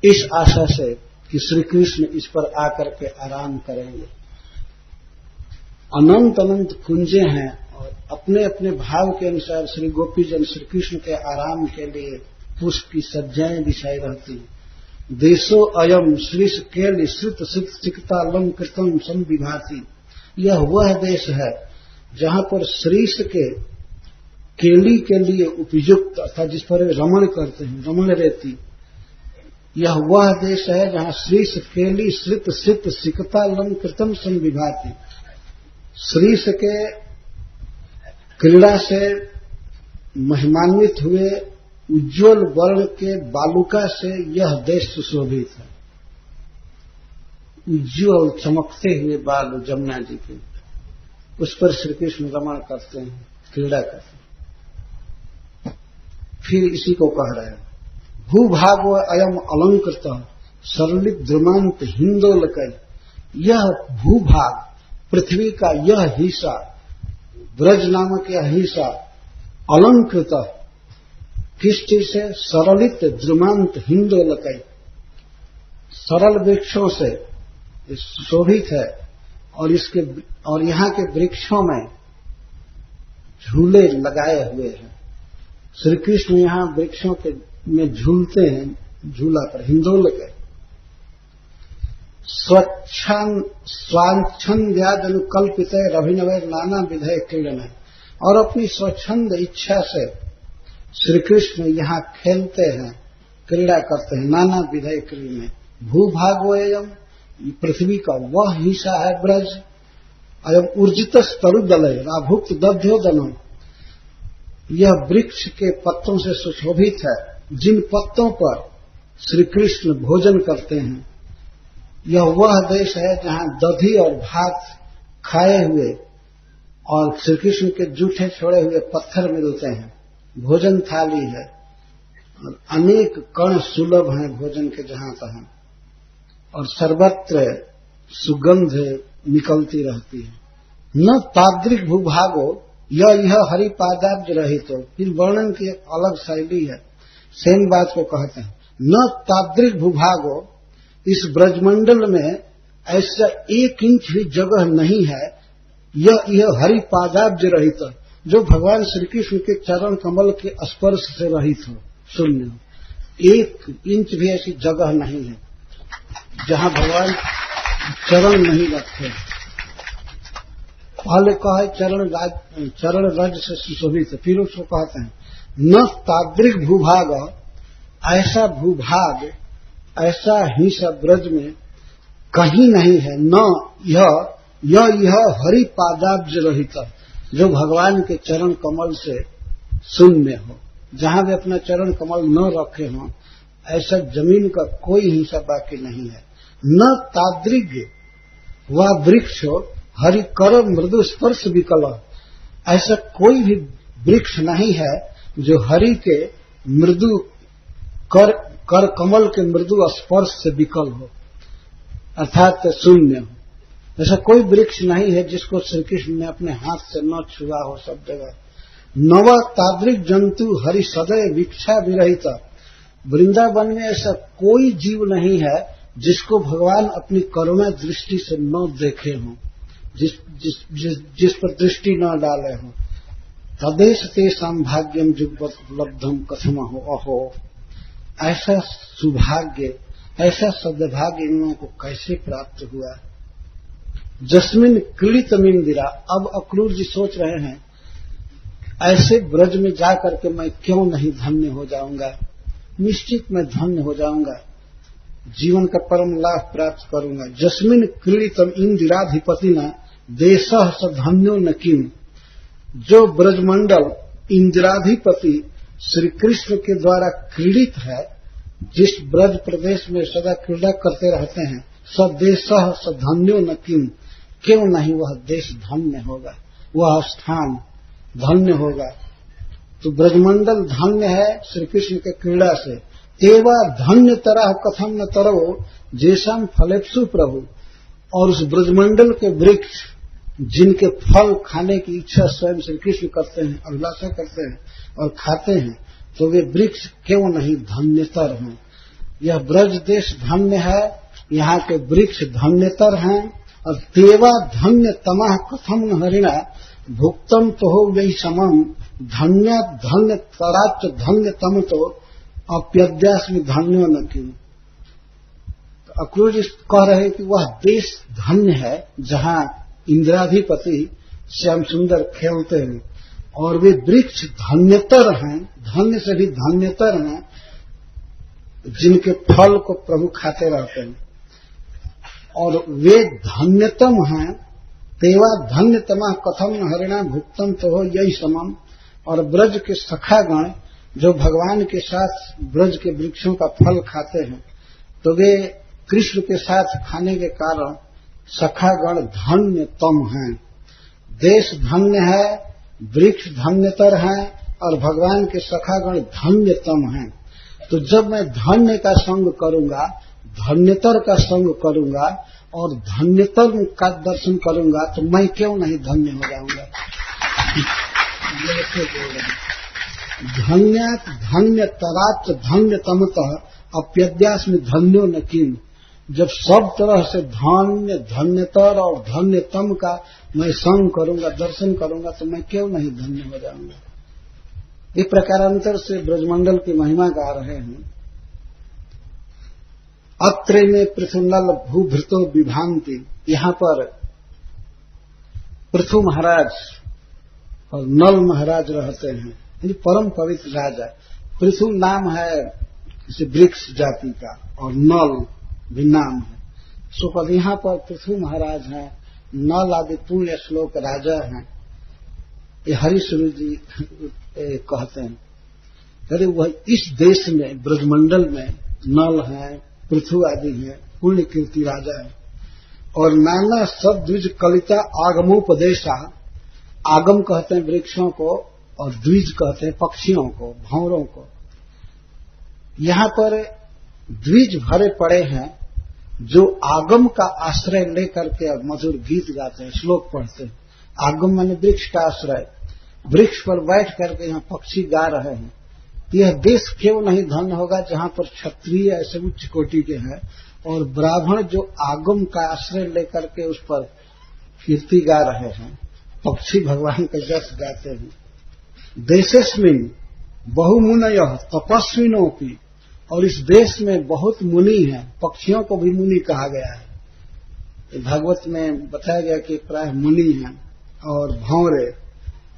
इस आशा से कि श्री कृष्ण इस पर आकर के आराम करेंगे। अनंत अनंत कुंजे हैं और अपने अपने भाव के अनुसार श्री गोपीजन श्री कृष्ण के आराम के लिए पुष्प की सज्जाएं बिछाई रहती हैं। देशो अयम श्रीष केली श्रुत सिद्ध चिकतालम कृतम संविभाति, यह वह देश है जहां पर श्रीष के केली के लिए उपयुक्त अर्थात जिस पर रमण करते हैं, रमण रेती, यह वह देश है जहां श्रीष केली श्रित सिद्ध सिकतालम कृतम संविभाति, श्रीष के क्रीड़ा से महिमान्वित हुए उज्ज्वल वर्ण के बालुका से यह देश सुशोभित है। उज्ज्वल चमकते हुए बालू जमुना जी के, उस पर श्री कृष्ण रमण करते हैं, क्रीड़ा करते हैं। फिर इसी को कह रहे हैं, भूभाग अयम अलंकृत सरलित द्रुमांत हिंदोलकय, यह भूभाग पृथ्वी का यह हिस्सा, ब्रज नामक यह हिस्सा अलंकृत किस चीज से? सरलित द्रुमांत हिंदोलकय, सरल वृक्षों से सुशोभित है और यहाँ के वृक्षों में झूले लगाए हुए हैं। श्री कृष्ण यहाँ वृक्षों के में झूलते हैं, झूला पर हिंदोलकय। स्वाच्छंद्याद अनुकल्पित अभिनव नाना विधेय क्रीडन, और अपनी स्वच्छंद इच्छा से श्री कृष्ण यहाँ खेलते हैं, क्रीड़ा करते हैं, नाना विधेय क्रीड में। भूभागोयम, पृथ्वी का वह हिस्सा है ब्रज, अयम ऊर्जित स्तरुदल राभुक्त दध्योदनम, यह वृक्ष के पत्तों से सुशोभित है, जिन पत्तों पर श्री कृष्ण भोजन करते हैं। यह वह देश है जहां दधी और भात खाए हुए और श्री कृष्ण के जूठे छोड़े हुए पत्थर मिलते हैं, भोजन थाली है और अनेक कण सुलभ हैं भोजन के जहां तहां, और सर्वत्र सुगंध निकलती रहती है। न ताद्रिक भूभागो यह हरिपादाब्ज रहित हो, फिर वर्णन की एक अलग शैली है, सेम बात को कहते हैं। न ताद्रिक भूभागो, इस ब्रजमंडल में ऐसा 1 इंच भी जगह नहीं है, यह हरिपादाब्ज रहित, जो भगवान श्री कृष्ण के चरण कमल के स्पर्श से रहित हो, शून्य हो। 1 इंच भी ऐसी जगह नहीं है जहां भगवान चरण नहीं रखते। पहले कहा चरण रज से सुशोभित, फिर उसको कहते हैं न ताद्रिक भूभाग, ऐसा भूभाग, ऐसा हिस्सा ब्रज में कहीं नहीं है। न यह हरिपादाब्ज रहित, जो भगवान के चरण कमल से शून्य हो, जहां भी अपना चरण कमल न रखे हों, ऐसा जमीन का कोई हिस्सा बाकी नहीं है। न ताद्रिग, वह वृक्ष हरि कर मृदु स्पर्श विकल, ऐसा कोई भी वृक्ष नहीं है जो हरि के मृदु कर कमल के मृदु स्पर्श से विकल हो, अर्थात शून्य हो। ऐसा कोई वृक्ष नहीं है जिसको श्री कृष्ण ने अपने हाथ से न छुआ हो सब जगह। नव ताद्रिक जंतु हरि सदैव भिक्षा विरहित, वृंदावन में ऐसा कोई जीव नहीं है जिसको भगवान अपनी करुणा दृष्टि से न देखे हों, जिस पर दृष्टि न डाले हों। तदेश तेषां भाग्यम जुगवत उपलब्धम कथम हो अहो, ऐसा सौभाग्य, ऐसा सद्भाग्य इन लोगों को कैसे प्राप्त हुआ। जस्मिन क्रीड़ित मिंदिरा, अब अक्रूर जी सोच रहे हैं ऐसे ब्रज में जाकर के मैं क्यों नहीं धन्य हो जाऊंगा, निश्चित मैं धन्य हो जाऊंगा, जीवन का परम लाभ प्राप्त करूंगा। जस्मिन क्रीड़ितम इंदिराधिपतिना देशः स धन्यो न किम, जो ब्रजमंडल इंदिराधिपति श्री कृष्ण के द्वारा क्रीड़ित है, जिस ब्रज प्रदेश में सदा क्रीड़ा करते रहते हैं, स देशः स धन्यो न किम, क्यों नहीं वह देश धन्य होगा, वह स्थान धन्य होगा। तो ब्रजमंडल धन्य है श्री कृष्ण के क्रीड़ा से, तेवा धन्य तरह कथम न तरो जैसाम फलेप्सु प्रभु। और उस ब्रजमंडल के वृक्ष जिनके फल खाने की इच्छा स्वयं श्री कृष्ण करते हैं, अभिलाषा करते हैं और खाते हैं, तो वे वृक्ष क्यों नहीं धन्यतर हैं। यह ब्रज देश धन्य है, यहाँ के वृक्ष धन्यतर हैं। और तेवा धन्य तमः कथम न हरिणा भुक्तम तो हो गई समम धन्य धन्य तराच धन्य तम तो अप्यद्यास में धन्यो न क्यों। तो अक्रूर जी कह रहे कि वह देश धन्य है जहाँ इंद्राधिपति श्याम सुंदर खेलते हैं, और वे वृक्ष धन्यतर हैं, धन्य से भी धन्यतर हैं, जिनके फल को प्रभु खाते रहते हैं। और वे धन्यतम हैं। तेवा धन्यतमा कथम न हरिणा भुक्तम तो हो यही समम। और ब्रज के सखागण जो भगवान के साथ ब्रज के वृक्षों का फल खाते हैं, तो वे कृष्ण के साथ खाने के कारण सखागण धन्यतम हैं। देश धन्य है, वृक्ष धन्यतर हैं, और भगवान के सखागण धन्यतम हैं। तो जब मैं धन्य का संग करूंगा, धन्यतर का संग करूंगा और धन्यतर का दर्शन करूंगा, तो मैं क्यों नहीं धन्य हो जाऊंगा। धन्यात धन्य तराच धन्य तमतः अप्यद्यास में धन्यो न किम। जब सब तरह से धन्य धन्यतर और धन्यतम का मैं संग करूंगा, दर्शन करूंगा, तो मैं क्यों नहीं धन्य हो जाऊंगा। इस प्रकारांतर से ब्रजमंडल की महिमा गा रहे हैं। अत्रे में पृथुनल भूभृतो विभांति। यहाँ पर पृथु महाराज और नल महाराज रहते हैं, ये परम पवित्र राजा। पृथु नाम है किसी वृक्ष जाति का, और नल भी नाम है। सो यहाँ पर पृथु महाराज हैं, नल आदि पुण्य श्लोक राजा हैं। ये हरिश्वरी जी कहते हैं, अरे वह इस देश में ब्रजमंडल में नल हैं, पृथु आदि हैं, पुण्य कीर्ति राजा है। और नाना सब द्विज कलिता आगमोपदेशा। आगम कहते हैं वृक्षों को, और द्विज कहते हैं पक्षियों को, भंवरों को। यहाँ पर द्विज भरे पड़े हैं जो आगम का आश्रय लेकर के मधुर गीत गाते हैं, श्लोक पढ़ते हैं। आगम माने वृक्ष का आश्रय, वृक्ष पर बैठ करके यहाँ पक्षी गा रहे हैं। यह देश क्यों नहीं धन्य होगा जहाँ पर क्षत्रिय ऐसे उच्च कोटि के हैं, और ब्राह्मण जो आगम का आश्रय लेकर के उस पर कीर्ति गा रहे हैं, पक्षी भगवान का जस गाते हैं। देशेस्मिन बहुमुनयः तपस्विनोपि। और इस देश में बहुत मुनि हैं, पक्षियों को भी मुनि कहा गया है। भागवत में बताया गया कि प्राय मुनि हैं और भंवरे।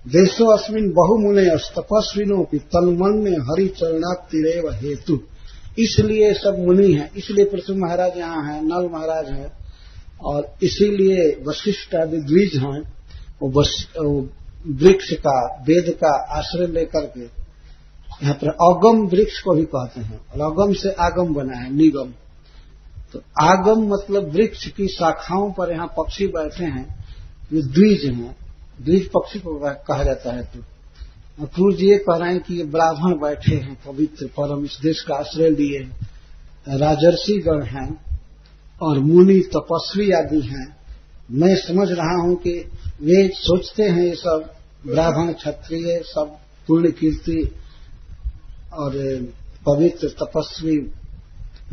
देशो अस्मिन बहुमुनयः तपस्विनोपि तन्मन्य हरिचरणाप्तिरेव हेतु। इसलिए सब मुनि हैं, इसलिए पृथु महाराज यहाँ हैं, नल महाराज हैं, और इसीलिए वशिष्ठ आदि द्विज हैं। वो वृक्ष का, वेद का आश्रय लेकर के यहाँ पर अगम वृक्ष को भी कहते हैं, और अगम से आगम बना है, निगम। तो आगम मतलब वृक्ष की शाखाओं पर यहाँ पक्षी बैठे हैं, ये द्विज हैं, द्विज पक्षी को कहा जाता है। तो अक्रूर जी ये कह रहे हैं कि ये ब्राह्मण बैठे हैं पवित्र परम, इस देश का आश्रय लिए, राजर्षि गण हैं और मुनि तपस्वी आदि हैं। मैं समझ रहा हूं कि वे सोचते हैं ये सब ब्राह्मण क्षत्रिय सब पुण्य कीर्ति और पवित्र तपस्वी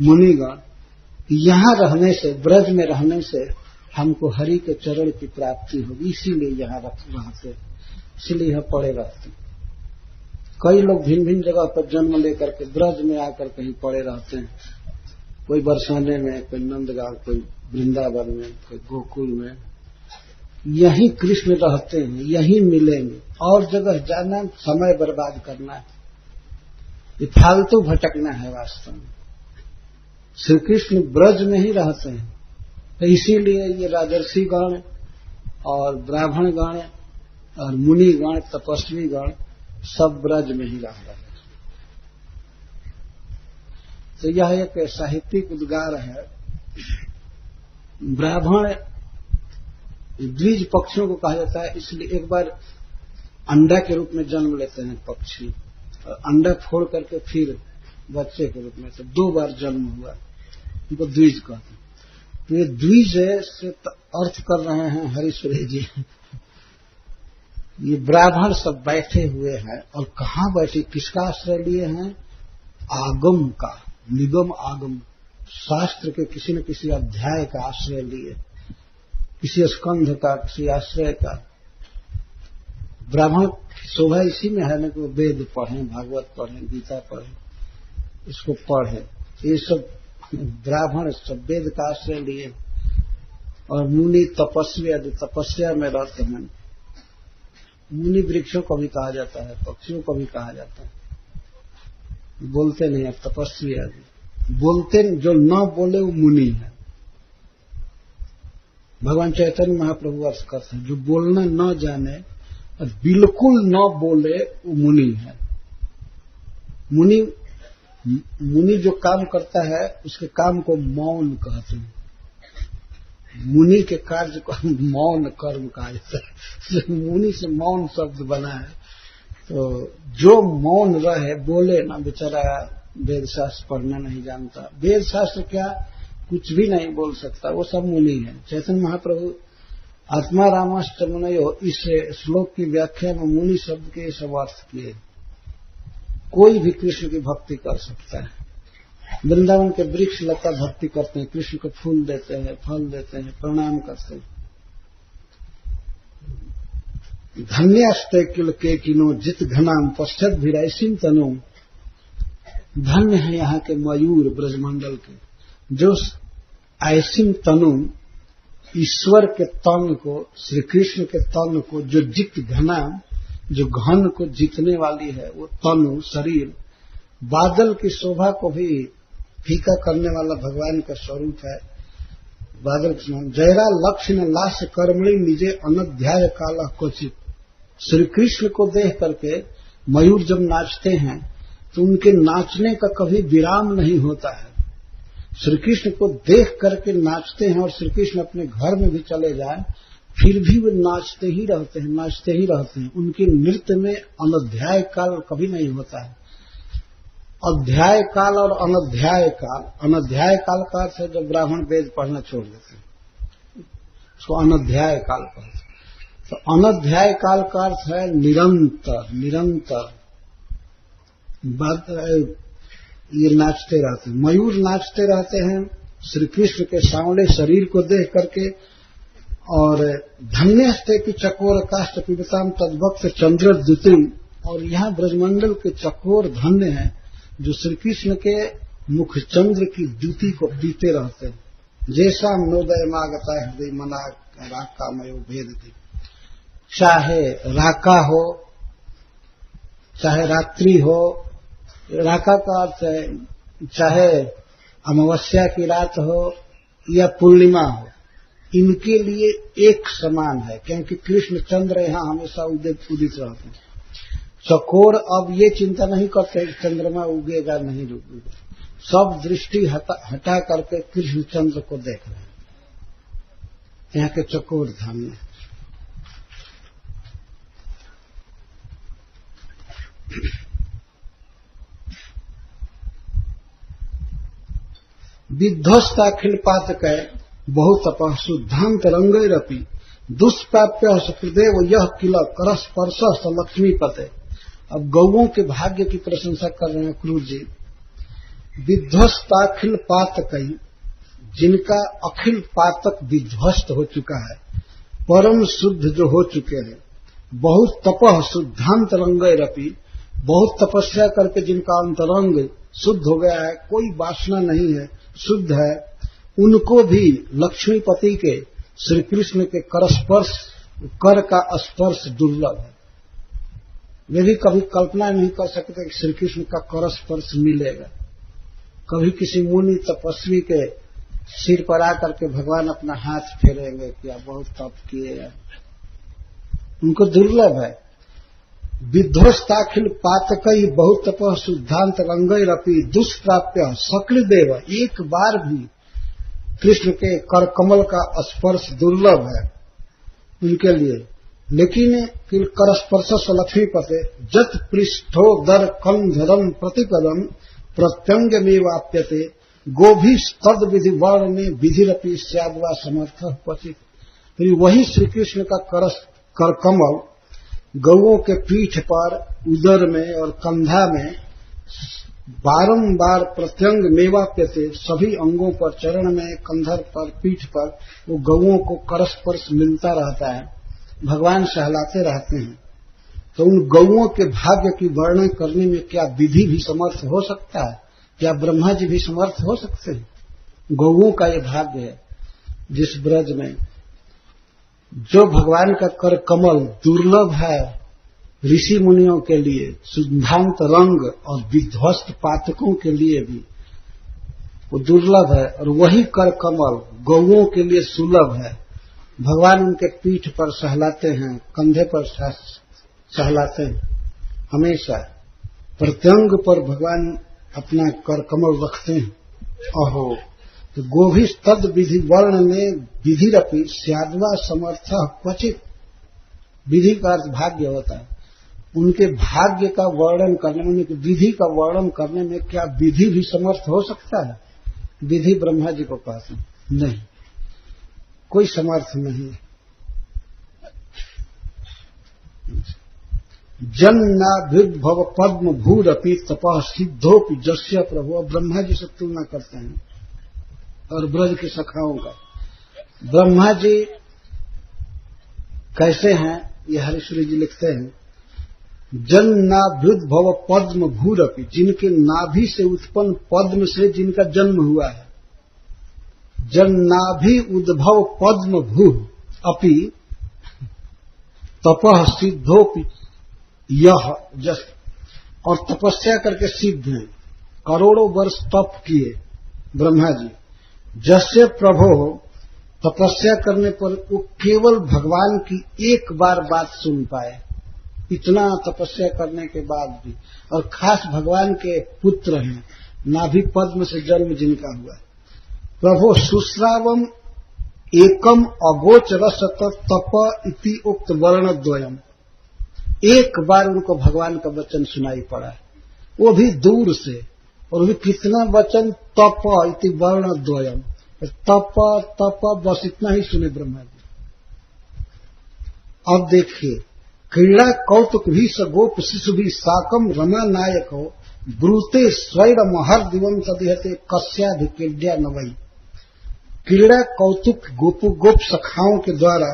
मुनिगण, यहाँ रहने से, ब्रज में रहने से हमको हरि के चरण की प्राप्ति होगी, इसीलिए यहाँ रहते, इसीलिए यहाँ पड़े रहते। कई लोग भिन्न भिन्न जगह पर जन्म लेकर के ब्रज में आकर कहीं पड़े रहते हैं, कोई बरसाने में, कोई नंदगांव, कोई वृंदावन में, कोई गोकुल में। यहीं कृष्ण रहते हैं, यहीं मिलेंगे, और जगह जाना समय बर्बाद करना है, ये फालतू भटकना है। वास्तव में श्री कृष्ण ब्रज में ही रहते हैं, तो इसीलिए ये राजर्षि गण और ब्राह्मण गण और मुनि गण, तपस्वी गण सब ब्रज में ही रह रहे हैं। तो यह एक साहित्यिक उद्गार है। ब्राह्मण द्विज पक्षियों को कहा जाता है, इसलिए एक बार अंडा के रूप में जन्म लेते हैं पक्षी, और अंडा फोड़ करके फिर बच्चे के रूप में, तो 2 बार जन्म हुआ, उनको द्विज कहते हैं। तो ये द्विज से अर्थ कर रहे हैं हरीश्वरी जी। ये ब्राह्मण सब बैठे हुए हैं, और कहाँ बैठे, किसका आश्रय लिए हैं? आगम का, निगम आगम, शास्त्र के किसी न किसी अध्याय का आश्रय लिए, किसी स्कंध का, किसी आश्रय का। ब्राह्मण शोभा इसी में है ना कि वो वेद पढ़ें, भागवत पढ़ें, गीता पढ़ें, इसको पढ़ें। ये सब ब्राह्मण सब वेद का आश्रय लिए। और मुनि तपस्वी आदि तपस्या में रहते हैं। मुनि वृक्षों को भी कहा जाता है, पक्षियों को भी कहा जाता है। बोलते नहीं है, तपस्वी आदि बोलते, जो न बोले वो मुनि है। भगवान चैतन्य महाप्रभु अर्थ करते हैं, जो बोलना न जाने और बिल्कुल न बोले वो मुनि है। मुनि जो काम करता है उसके काम को मौन कहते हैं। मुनि के कार्य को मौन कर्म कहा जाता है। मुनि से मौन शब्द बना है। तो जो मौन रहे, बोले ना, बेचारा वेद शास्त्र पढ़ना नहीं जानता, वेद शास्त्र क्या कुछ भी नहीं बोल सकता, वो सब मुनि है। चैतन्य महाप्रभु आत्मा रामाष्टमनयो इस श्लोक की व्याख्या में मुनि शब्द के सब अर्थ किए। कोई भी कृष्ण की भक्ति कर सकता है। वृंदावन के वृक्ष लता भक्ति करते हैं, कृष्ण को फूल देते हैं, फल देते हैं, प्रणाम करते हैं। धन्यास्ते किल के किनो जित घनाम पश्चात भिराइसिन तनु। धन्य है यहाँ के मयूर ब्रजमंडल के, जो ऐसिन तनु ईश्वर के तन को, श्री कृष्ण के तन को, जो जित घनाम, जो घन को जीतने वाली है, वो तनु शरीर, बादल की शोभा को भी फीका करने वाला भगवान का स्वरूप है। बादल के समान जयरा लक्ष्य न लाश कर्मणि निजे अनध्याय काला क्वचित। श्री कृष्ण को देख करके मयूर जब नाचते हैं तो उनके नाचने का कभी विराम नहीं होता है। श्री कृष्ण को देख करके नाचते हैं, और श्री कृष्ण अपने घर में भी चले जाएं फिर भी वे नाचते ही रहते हैं, नाचते ही रहते हैं। उनके नृत्य में अनध्याय काल कभी नहीं होता है। अध्याय काल और अनध्याय काल, अनध्याय काल का अर्थ है जब ब्राह्मण वेद पढ़ना छोड़ देते हैं, उसको अनध्याय काल कहते हैं। तो अनध्याय काल का अर्थ है निरंतर, निरंतर ये नाचते रहते हैं। मयूर नाचते रहते हैं श्री कृष्ण के सांवले शरीर को देख करके। और धन्यस्ते की चकोर काष्ठ पिबताम तद्भक्त चंद्र द्युति। और यहाँ ब्रजमंडल के चकोर धन्य हैं जो श्री कृष्ण के मुख चंद्र की द्युति को पीते रहते हैं। जैसा नोदय मागता हृदय मना राका मयो भेद थी। चाहे राका हो, चाहे रात्रि हो, राका का अर्थ है चाहे अमावस्या की रात हो या पूर्णिमा हो, इनके लिए एक समान है, क्योंकि कृष्ण चंद्र यहाँ हमेशा उदित रहते हैं। चकोर अब ये चिंता नहीं करते कि चंद्रमा उगेगा नहीं उगेगा, सब दृष्टि हटा करके कृष्ण चंद्र को देख रहे हैं। यहाँ के चकोर धाम में विध्वस्त अखिल पातक बहुत तपः शुद्धांत रंगैरपि दुष्प्राप्य सुखदेव यह किला करस्पर्श लक्ष्मी पते। अब गौओं के भाग्य की प्रशंसा कर रहे हैं क्रूर जी। विध्वस्ताखिल पातक, जिनका अखिल पातक विध्वस्त हो चुका है, परम शुद्ध जो हो चुके हैं, बहुत तपः शुद्धांत रंगैरपि, बहुत तपस्या करके जिनका अंतरंग शुद्ध हो गया है, कोई वासना नहीं है, शुद्ध है, उनको भी लक्ष्मीपति के श्री कृष्ण के कर का स्पर्श दुर्लभ है। वे भी कभी कल्पना नहीं कर सकते कि श्री कृष्ण का कर स्पर्श मिलेगा। कभी किसी मुनि तपस्वी के सिर पर आकर के भगवान अपना हाथ फेरेंगे कि आप बहुत तप किए हैं, उनको दुर्लभ है। विध्वस्ताखिल पातकई बहुत तपः शुद्धांत रंगैरपि दुष्प्राप्य सकल देव। एक बार भी कृष्ण के कर कमल का स्पर्श दुर्लभ है उनके लिए। लेकिन कर स्पर्श लक्ष्मी पते जत पृष्ठो दर कंधरम प्रतिपदम प्रत्यंगमेवाप्यते गोभी तद विधि वर्ण में विधिरपि स्याद्वा समर्थ क्वचित। फिर वही श्री कृष्ण का कर कमल गौओं के पीठ पर, उदर में और कंधा में बारंबार प्रत्यंग मेवाप्यते सभी अंगों पर, चरण में, कंधर पर, पीठ पर वो गौओं को करस्पर्श मिलता रहता है, भगवान सहलाते रहते हैं। तो उन गौओं के भाग्य की वर्णन करने में क्या विधि भी समर्थ हो सकता है? क्या ब्रह्मा जी भी समर्थ हो सकते हैं? गौओं का ये भाग्य है जिस ब्रज में जो भगवान का कर कमल दुर्लभ है ऋषि मुनियों के लिए, सिद्धांत रंग और विध्वस्त पाठकों के लिए भी वो दुर्लभ है, और वही कर कमल गौओं के लिए सुलभ है। भगवान उनके पीठ पर सहलाते हैं, कंधे पर सहलाते हैं, हमेशा प्रत्यंग पर भगवान अपना कर कमल रखते हैं। अहो तो गोभी तद विधि वर्ण में विधिरपि स्याद्वा समर्थ क्वचित। विधि का अर्थ भाग्य होता है। उनके भाग्य का वर्णन करने में, उनकी विधि का वर्णन करने में क्या विधि भी समर्थ हो सकता है? विधि ब्रह्मा जी को पास नहीं, कोई समर्थ नहीं। जन्नाभिर्भव पद्म भूरपि तपः सिद्धोपि जस्य प्रभु। ब्रह्मा जी से तुलना करते हैं और ब्रज की सखाओं का। ब्रह्मा जी कैसे हैं ये हरिश्री जी लिखते हैं, जन्नाभ्युद्भव पद्म भूरपि, जिनके नाभि से उत्पन्न पद्म से जिनका जन्म हुआ है। जन्नाभि उद्भव पद्म भू अपि तपः सिद्धोपि यह जस, और तपस्या करके सिद्ध हैं, करोड़ों वर्ष तप किए ब्रह्मा जी। जस्य प्रभो, तपस्या करने पर वो केवल भगवान की एक बार बात सुन पाए, इतना तपस्या करने के बाद भी, और खास भगवान के पुत्र हैं, नाभि पद्म से जन्म जिनका हुआ। प्रभो सुश्रावम एकम अगोचरसत तप इति उक्त वर्णद्वयम। एक बार उनको भगवान का वचन सुनाई पड़ा है, वो भी दूर से, और भी कितना वचन, तप इति वर्णद्वयम, तप तप, बस इतना ही सुने ब्रह्मा जी। अब देखिए, क्रीड़ा कौतुक भी स गोप शिशु भी साकम रमा नायक हो ब्रूते स्वैर महर दिवम तदिहते कस्याधिक्रीड्या नवई। क्रीड़ा कौतुक गोप सखाओं के द्वारा,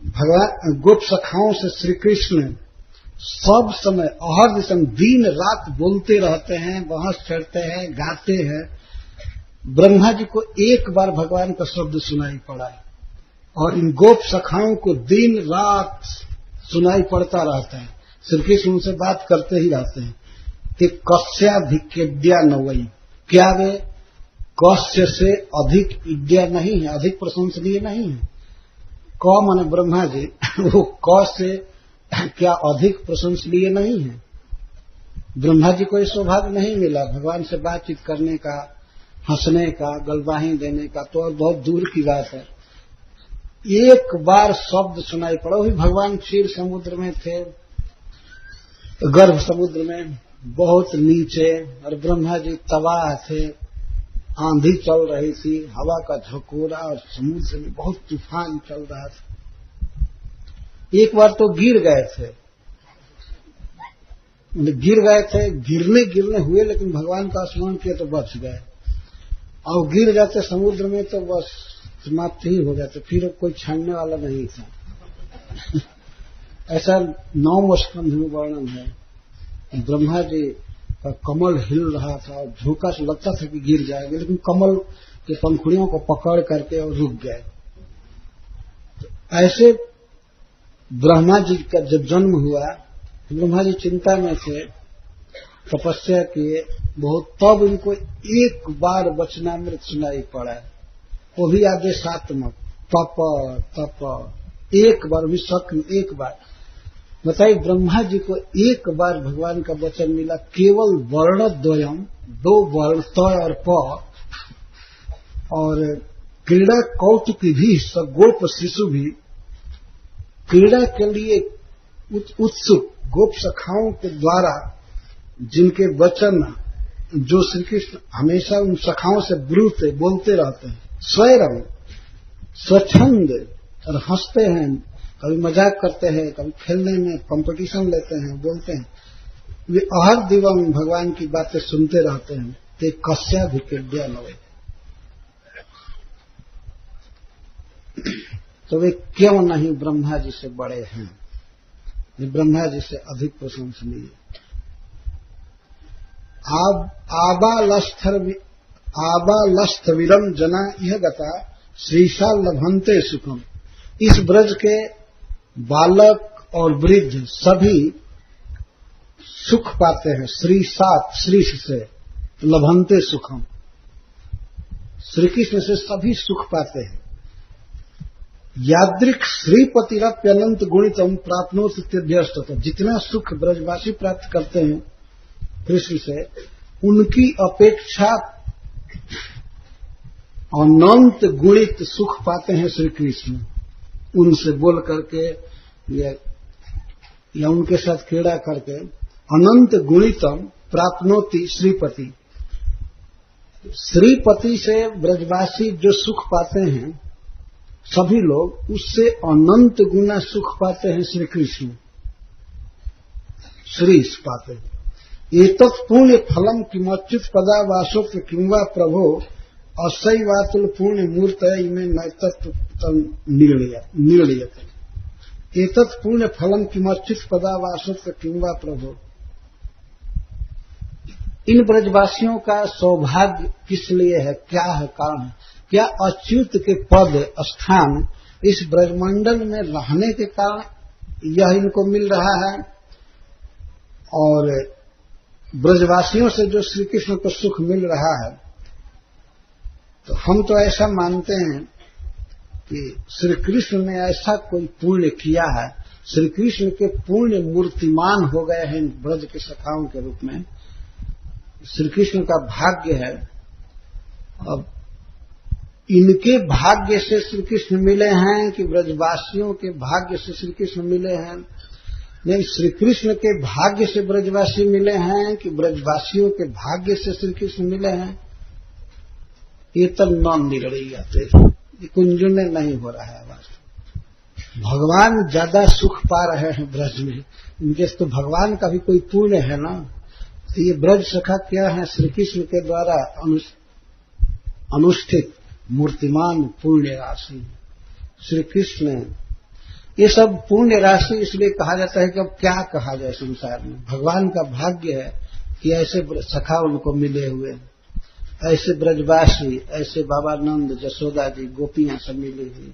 भगवान गोप सखाओं से श्री कृष्ण सब समय अहर दिशम दिन रात बोलते रहते हैं, बहस करते हैं, गाते हैं। ब्रह्मा जी को एक बार भगवान का शब्द सुनाई पड़ा है, और इन गोप सखाओं को दिन रात सुनाई पड़ता रहता है। श्री कृष्ण उनसे बात करते ही रहते हैं कि कस्याधिक्रीड्या नवई, क्या वे कस्य से अधिक इड्या नहीं है, अधिक प्रशंसनीय नहीं है। क माने ब्रह्मा जी, वो क से क्या अधिक प्रशंसनीय नहीं है। ब्रह्मा जी को ये सौभाग्य नहीं मिला भगवान से बातचीत करने का, हंसने का, गलबाही देने का, तो और बहुत दूर की बात है। एक बार शब्द सुनाई पड़ा, वही भगवान क्षीर समुद्र में थे, गर्भ समुद्र में बहुत नीचे, और ब्रह्मा जी तबाह थे, आंधी चल रही थी, हवा का झकोरा, और समुद्र में बहुत तूफान चल रहा था। एक बार तो गिर गए थे, गिरने हुए, लेकिन भगवान का स्मरण किया तो बच गए। और गिर जाते समुद्र में तो बस समाप्त ही हो जाते, फिर कोई छानने वाला नहीं था। ऐसा 9 स्कंध में वर्णन है। ब्रह्मा जी का कमल हिल रहा था, और झोंका से लगता था कि गिर जाएंगे, लेकिन कमल के पंखुड़ियों को पकड़ करके और रुक गए। तो ऐसे ब्रह्मा जी का जब जन्म हुआ, ब्रह्मा जी चिंता में थे, तपस्या किए बहुत, तब इनको एक बार वचनामृत सुनाई पड़ा, वो भी आदेशात्मक, तप तप, एक बार भी शक, एक बार। बताइए, ब्रह्मा जी को एक बार भगवान का वचन मिला, केवल वर्णद्वयम, 2 वर्ण त और प, और क्रीड़ा कौतुक भी स गोप शिशु भी, क्रीड़ा के लिए उत्सुक गोप सखाओं के द्वारा जिनके वचन जो श्री कृष्ण हमेशा उन सखाओं से ब्रूते बोलते रहते हैं, स्वयं स्वच्छंद और हंसते हैं, कभी मजाक करते हैं, कभी खेलने में कंपटीशन लेते हैं, बोलते हैं, वे अहर दिवम भगवान की बातें सुनते रहते हैं। ते कस्याधिक्रिया न हुए, तो वे क्यों नहीं ब्रह्मा जी से बड़े हैं, वे ब्रह्मा जी से अधिक प्रशंसनीय। आबालस्थविरम जना यह गता श्रीशा लभंते सुखम। इस ब्रज के बालक और वृद्ध सभी सुख पाते हैं। श्रीशात श्रीश से लभंते सुखम, श्री कृष्ण से सभी सुख पाते हैं। यादृक श्रीपतिरप्यनंत गुणितम प्राप्नोति इत्यभ्यस्त। जितना सुख ब्रजवासी प्राप्त करते हैं कृष्ण से, उनकी अपेक्षा अनंत गुणित सुख पाते हैं श्री कृष्ण। उनसे बोल करके या उनके साथ क्रीड़ा करके अनंत गुणितम प्राप्नोति श्रीपति। श्रीपति से ब्रजवासी जो सुख पाते हैं सभी लोग, उससे अनंत गुना सुख पाते हैं श्री कृष्ण, श्रीश पाते हैं। एतत् पुण्य फलम किमच्युत पदा वासोक्त किंवा प्रभो असैवातुल पुण्य मूर्त इमे नैतत्व निर्णीयते। एतत् पुण्य फलम किमच्युत पदा वासोक्त किंवा प्रभो। इन ब्रजवासियों का सौभाग्य किस लिए है, क्या है कारण? क्या अच्युत के पद स्थान इस ब्रजमंडल में रहने के कारण यह इनको मिल रहा है, और ब्रजवासियों से जो श्री कृष्ण को सुख मिल रहा है, तो हम तो ऐसा मानते हैं कि श्री कृष्ण ने ऐसा कोई पुण्य किया है, श्री कृष्ण के पुण्य मूर्तिमान हो गए हैं ब्रज के सखाओं के रूप में। श्री कृष्ण का भाग्य है। अब इनके भाग्य से श्री कृष्ण मिले हैं कि ब्रजवासियों के भाग्य से श्री कृष्ण मिले हैं? नहीं, श्री कृष्ण के भाग्य से ब्रजवासी मिले हैं कि ब्रजवासियों के भाग्य से श्री कृष्ण मिले हैं? ये तब नाम निर्णय जाते, ये कुंजन नहीं हो रहा है। भगवान ज्यादा सुख पा रहे हैं ब्रज में, इनके तो भगवान का भी कोई पुण्य है ना। तो ये ब्रज सखा क्या है? श्री कृष्ण के द्वारा अनुष्ठित मूर्तिमान पुण्य राशि श्री कृष्ण। ये सब पुण्य राशि इसलिए कहा जाता है कि अब क्या कहा जाए संसार में। भगवान का भाग्य है कि ऐसे सखा उनको मिले हुए, ऐसे ब्रजवासी, ऐसे बाबा नंद, जसोदा जी, गोपियां सब मिली हुई,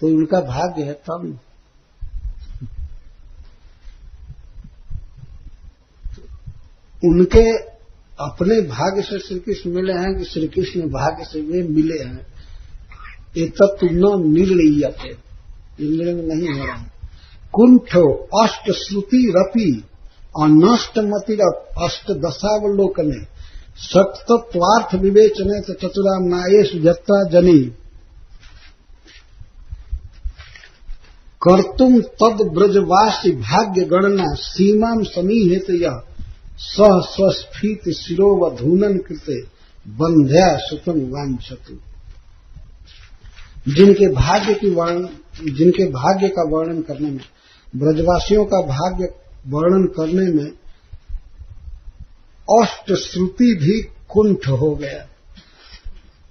तो उनका भाग्य है तब। उनके अपने भाग्य से श्री कृष्ण मिले हैं कि श्री कृष्ण भाग्य से वे मिले हैं, ये तत्व न निर्णीयते, निर्णय नहीं हो रहा। कुंठो अष्ट श्रुति रपि अनष्टमति अष्टदशावलोकने सत्तत्वार्थ विवेचने चतुराम नायेषु यत्रा जनी कर्तुम तद ब्रजवासी भाग्य गणना सीमां समीहेत यह सह स्वस्फीत शिरोवधूनन कृते बंध्या सुतम वांछतु। जिनके भाग्य का वर्णन करने में, ब्रजवासियों का भाग्य वर्णन करने में अष्ट श्रुति भी कुंठ हो गया।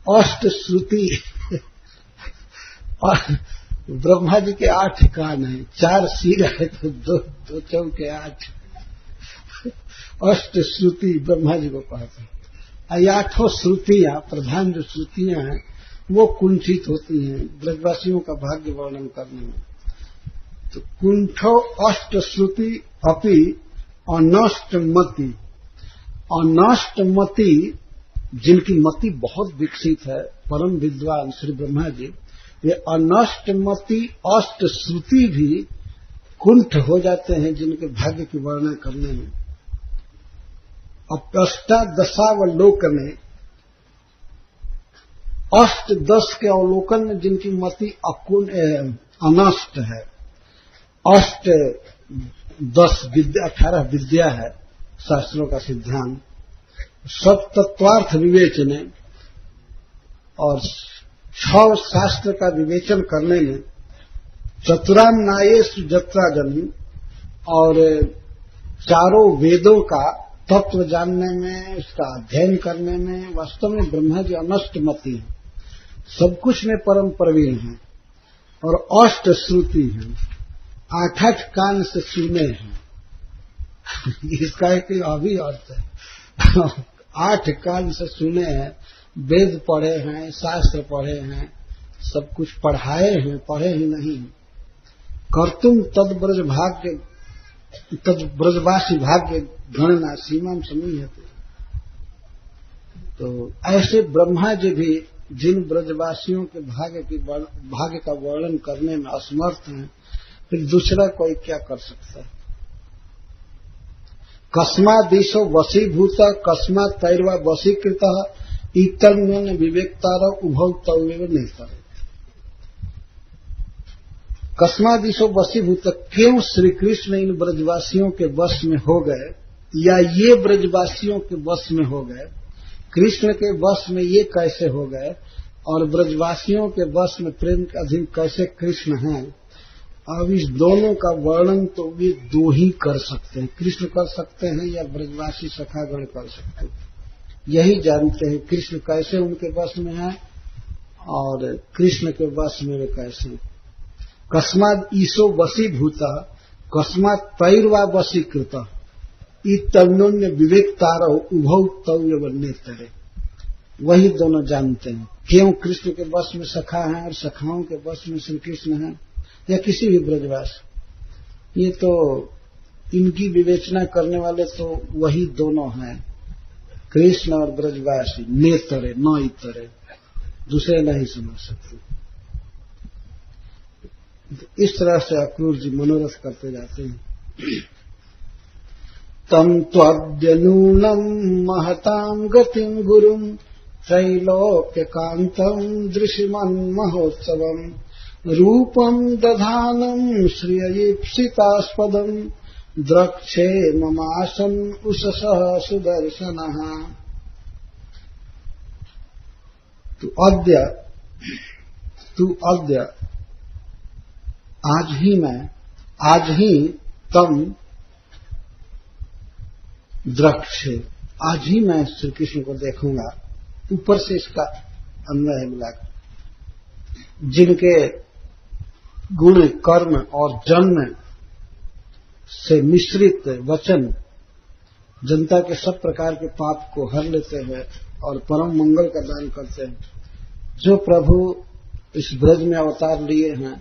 अष्ट श्रुति ब्रह्मा जी के 8 कान हैं, 4 सिर है तो दो चौके 8। अष्ट श्रुति ब्रह्मा जी को कहते हैं। 8 श्रुतियां, प्रधान जो श्रुतियां हैं वो कुंठित होती हैं ब्रजवासियों का भाग्य वर्णन करने में। तो कुंठो अष्ट श्रुति अपि अनष्टमति। अनष्टमति जिनकी मति बहुत विकसित है, परम विद्वान श्री ब्रह्मा जी, ये अनष्टमति अष्ट श्रुति भी कुंठ हो जाते हैं जिनके भाग्य की वर्णन करने में। अष्टादशावलोकन में 8-10 के अवलोकन में जिनकी मति अनष्ट है, 8-10 विद्या 18 विद्या है, शास्त्रों का सिद्धांत, सब तत्वार्थ विवेचने और 6 शास्त्र का विवेचन करने में, चतुराम नायेषु जत्रा जन्म और 4 वेदों का तत्व जानने में, उसका अध्ययन करने में वास्तव में ब्रह्मा जी अनष्टमति हैं, सब कुछ में परम प्रवीण हैं और अष्ट श्रुति हैं, 8 कान से सुने हैं। इसका एक अभी अर्थ है। 8 कान से सुने हैं, वेद पढ़े हैं, शास्त्र पढ़े हैं, सब कुछ पढ़ाए हैं, पढ़े ही नहीं। कर्तुम तद ब्रजवासी भाग्य गणना सीमा समीहते। तो ऐसे ब्रह्मा जी भी जिन ब्रजवासियों के भाग्य का वर्णन करने में असमर्थ हैं, फिर दूसरा कोई क्या कर सकता है। कस्मादिशो वशीभूत कस्मात् तैर्वा वशीकृत इतन्योन विवेकतार उभौ तौवेव नेतर। कस्मादिशो वशीभूत, क्यों श्री कृष्ण इन ब्रजवासियों के वश में हो गए, या ये ब्रजवासियों के वश में हो गए, कृष्ण के वश में ये कैसे हो गए, और ब्रजवासियों के वश में प्रेम के अधीन कैसे कृष्ण हैं। अब इस दोनों का वर्णन तो वे 2 ही कर सकते हैं, कृष्ण कर सकते हैं या ब्रजवासी सखागण कर सकते हैं। यही जानते हैं कृष्ण कैसे उनके वश में है और कृष्ण के वश में वे कैसे। कस्माद ईशो वशीभूता कस्मात् तैर्वा वशीकृत इतन्योन्य विवेकतार उभौ तौवेव नेतरे। वही दोनों जानते हैं क्यों कृष्ण के वश में सखा है और सखाओं के वश में श्री कृष्ण है या किसी भी ब्रजवास। ये तो इनकी विवेचना करने वाले तो वही दोनों हैं, कृष्ण और ब्रजवासी, नेतरे न इतरे, दूसरे नहीं समझ सकते। इस तरह से अक्रूर जी मनोरथ करते जाते हैं। तम त्वद्य नूनम महतां गतिं गुरुं त्रैलोक्यकान्तं दृशिमन् महोत्सवम् रूपं दधानं श्रियईप्सितास्पदं द्रक्षे ममासन् उषसः सुदर्शनः। तू अद्य आज ही तम द्रक्षे, आज ही मैं श्री कृष्ण को देखूंगा। ऊपर से इसका अन्वय है मिलाकर, जिनके गुण कर्म और जन्म से मिश्रित वचन जनता के सब प्रकार के पाप को हर लेते हैं और परम मंगल का दान करते हैं। जो प्रभु इस ब्रज में अवतार लिए हैं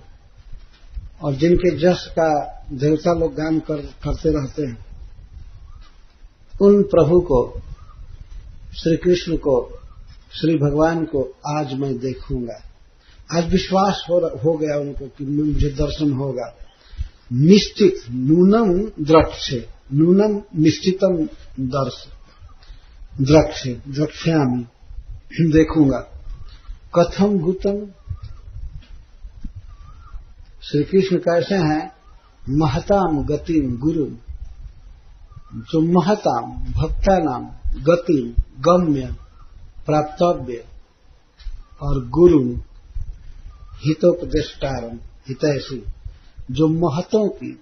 और जिनके जश का देवता लोग गान करते रहते हैं, उन प्रभु को, श्री कृष्ण को, श्री भगवान को आज मैं देखूंगा। आज विश्वास हो गया उनको कि मुझे दर्शन होगा। निश्चित नूनम द्रक्षे, नूनम निश्चितम दर्श, द्रक्षे द्रक्ष्यामि, देखूंगा। कथम भूतम, श्री कृष्ण कैसे हैं? महताम गतिम गुरु, जो महताम भक्तानाम गतिम गम्य प्राप्तव्य और गुरु हितोपदेष्टारम हितैषी, जो महतों की,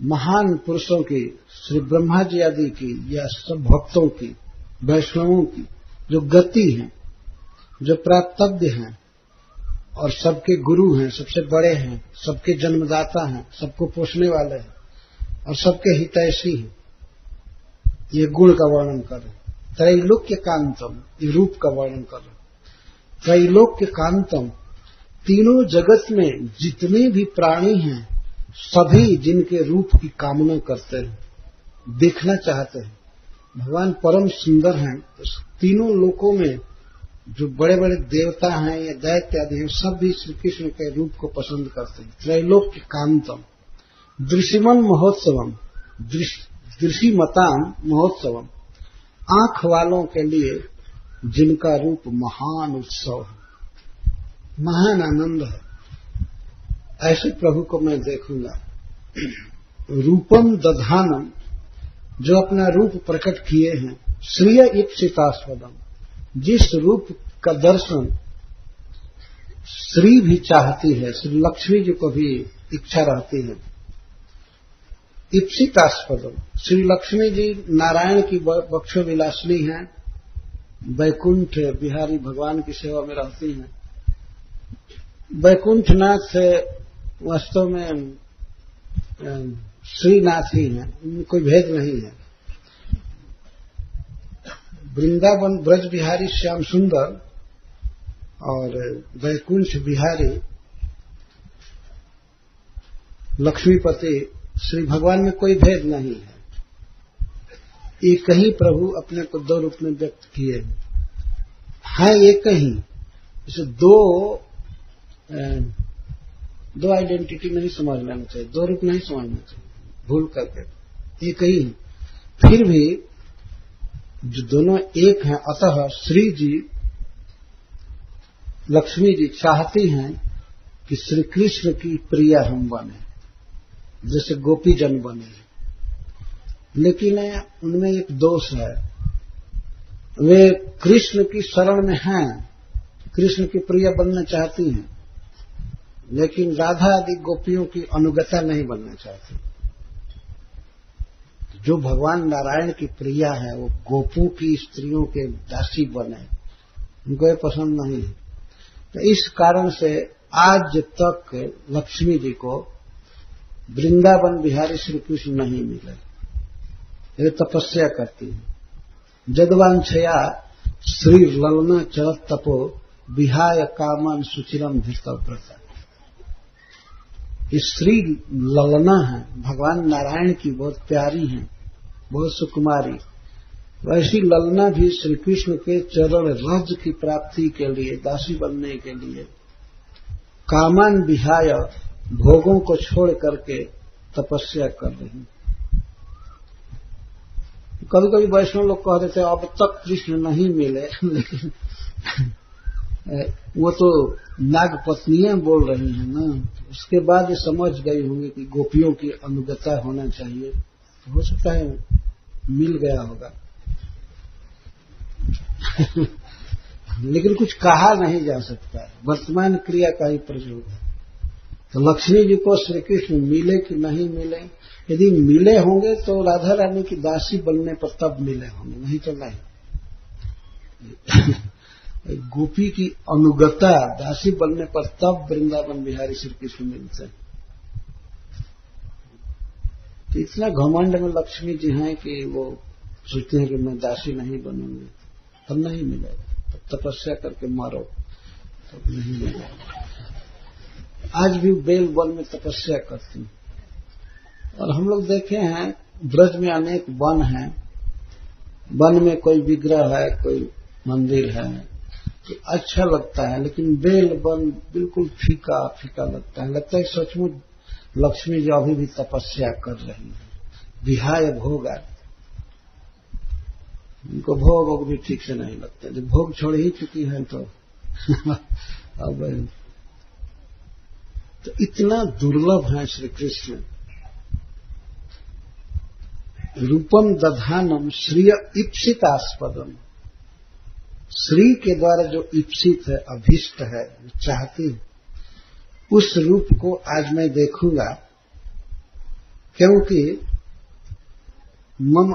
महान पुरुषों की, श्री ब्रह्मा जी आदि की या सब भक्तों की, वैष्णवों की जो गति है, जो प्राप्तव्य हैं और सबके गुरु हैं, सबसे बड़े हैं, सबके जन्मदाता हैं, सबको पोषने वाले हैं और सबके हितैषी हैं, ये गुण का वर्णन कर रहे हैं। त्रैलोक्य कांतम, ये रूप का वर्णन कर रहे हैं। त्रैलोक्य कांतम, तीनों जगत में जितने भी प्राणी हैं सभी जिनके रूप की कामना करते हैं, देखना चाहते हैं। भगवान परम सुंदर हैं। तीनों लोकों में जो बड़े बड़े देवता हैं या दैत्य आदि हैं, सब भी श्री कृष्ण के रूप को पसंद करते हैं। त्रैलोक्य कांतम दृशिमन महोत्सवम, दृशिमताम महोत्सवम, आंख वालों के लिए जिनका रूप महान उत्सव है, महान आनंद है, ऐसे प्रभु को मैं देखूंगा। रूपम दधानम, जो अपना रूप प्रकट किए हैं, श्रिय ईप्सितास्पदम, जिस रूप का दर्शन श्री भी चाहती है, श्री लक्ष्मी जी को भी इच्छा रहती है। ईप्सितास्पदम, श्री लक्ष्मी जी नारायण की बक्षो विलासिनी हैं, वैकुंठ बिहारी भगवान की सेवा में रहती हैं। वैकुंठनाथ वास्तव में श्रीनाथ ही हैं, उनमें कोई भेद नहीं है। वृंदावन ब्रज बिहारी श्याम सुंदर और वैकुंठ बिहारी लक्ष्मीपति श्री भगवान में कोई भेद नहीं है। एक ही प्रभु अपने को दो रूप में व्यक्त किए हैं, एक ही। इसे दो आइडेंटिटी नहीं समझ लेना चाहिए, दो रूप नहीं समझना चाहिए, भूल करके एक ही। फिर भी जो दोनों एक हैं, अतः श्री जी लक्ष्मी जी चाहती हैं कि श्री कृष्ण की प्रिया हम बने, जैसे गोपी जन बने। लेकिन उनमें एक दोष है, वे कृष्ण की शरण में हैं, कृष्ण की प्रिया बनना चाहती हैं, लेकिन राधा आदि गोपियों की अनुगता नहीं बनना चाहती। जो भगवान नारायण की प्रिया है वो गोपों की स्त्रियों के दासी बने, उनको ये पसंद नहीं है। तो इस कारण से आज तक लक्ष्मी जी को वृंदावन बिहारी श्री कृष्ण नहीं मिले। वे तपस्या करती है। जदवांछया श्री ललना चरत तपो विहाय कामन सुचिरम धृतव्रता। ये श्री ललना है, भगवान नारायण की बहुत प्यारी है, बहुत सुकुमारी। वैसी ललना भी श्री कृष्ण के चरण रज की प्राप्ति के लिए, दासी बनने के लिए कामान विहाय, भोगों को छोड़ करके तपस्या कर रही। कभी कभी वैष्णव लोग कह देते अब तक कृष्ण नहीं मिले, लेकिन वो तो नाग पत्नियां बोल रही हैं ना, उसके बाद ये समझ गई होंगी कि गोपियों की अनुगता होना चाहिए। हो सकता है मिल गया होगा लेकिन कुछ कहा नहीं जा सकता है, वर्तमान क्रिया का ही प्रयोग है। तो लक्ष्मी जी को श्री कृष्ण मिले कि नहीं मिले, यदि मिले होंगे तो राधा रानी की दासी बनने पर तब मिले होंगे, नहीं तो नहीं। गोपी की अनुगता दासी बनने पर तब वृंदावन बिहारी श्री कृष्ण मिलते हैं। तो इतना घमंड में लक्ष्मी जी हैं कि वो सोचते हैं कि मैं दासी नहीं बनूंगी, तब नहीं मिलेगा, तब तपस्या करके मारो तब नहीं मिलेगा। आज भी बेल वन में तपस्या करती हैं। और हम लोग देखे हैं ब्रज में अनेक वन हैं, वन में कोई विग्रह है, कोई मंदिर है, तो अच्छा लगता है, लेकिन बेल वन बिल्कुल फीका फीका लगता है सचमुच लक्ष्मी जी अभी भी तपस्या कर रही है। विहाय भोग, उनको भोग भी ठीक से नहीं लगते, जब भोग छोड़ ही चुकी है तो अब तो इतना दुर्लभ है श्री कृष्ण। रूपम दधानम श्रिय ईप्सितास्पदम, श्री के द्वारा जो ईप्सित है, अभीष्ट है, चाहती है, उस रूप को आज मैं देखूंगा, क्योंकि मम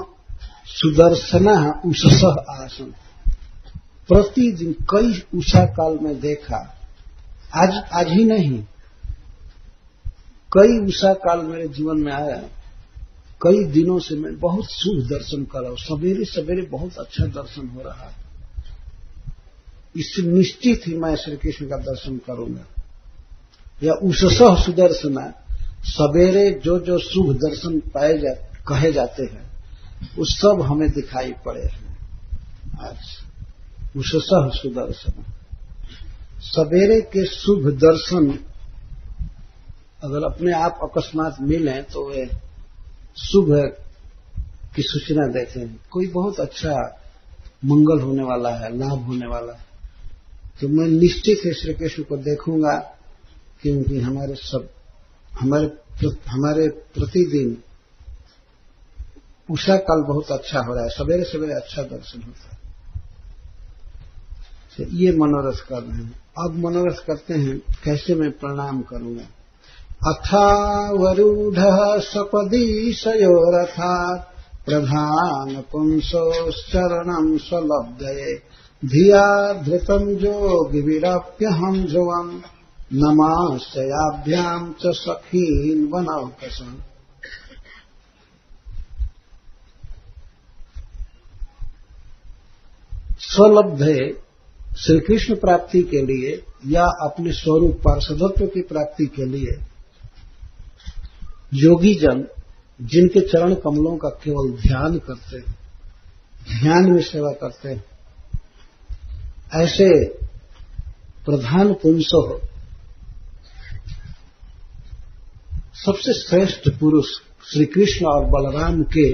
सुदर्शना उषसः आसन। प्रतिदिन कई उषा काल में देखा, आज ही नहीं, कई उषा काल मेरे जीवन में आया, कई दिनों से मैं बहुत शुभ दर्शन कर रहा हूं, सवेरे सवेरे बहुत अच्छा दर्शन हो रहा है। इससे निश्चित ही मैं श्री कृष्ण का दर्शन करूंगा। या उषसः सुदर्शना, सवेरे जो जो शुभ दर्शन कहे जाते हैं वो सब हमें दिखाई पड़े हैं आज। उषसः सुदर्शना, सवेरे के शुभ दर्शन अगर अपने आप अकस्मात मिले तो वे शुभ की सूचना देते हैं, कोई बहुत अच्छा मंगल होने वाला है, लाभ होने वाला है। तो मैं निश्चित ही श्री कृष्ण को देखूंगा, क्योंकि हमारे प्रतिदिन उषा काल बहुत अच्छा हो रहा है, सवेरे सवेरे अच्छा दर्शन होता है। तो ये मनोरथ कर रहे हैं। अब मनोरथ करते हैं कैसे मैं प्रणाम करूंगा। अथावरूढ़ सपदी सयोरथात् प्रधान पुंसोश्चरणं स्वलब्धये धिया धृतं जोगि विरप्यहं ध्रुवं नमास्याभ्यां च सखीन् वनौकसम्। स्वलब्धये श्री कृष्ण प्राप्ति के लिए या अपने स्वरूप पार्षदत्व की प्राप्ति के लिए योगी जन जिनके चरण कमलों का केवल ध्यान करते हैं, ध्यान में सेवा करते हैं, ऐसे प्रधान पुंसो सबसे श्रेष्ठ पुरुष श्री कृष्ण और बलराम के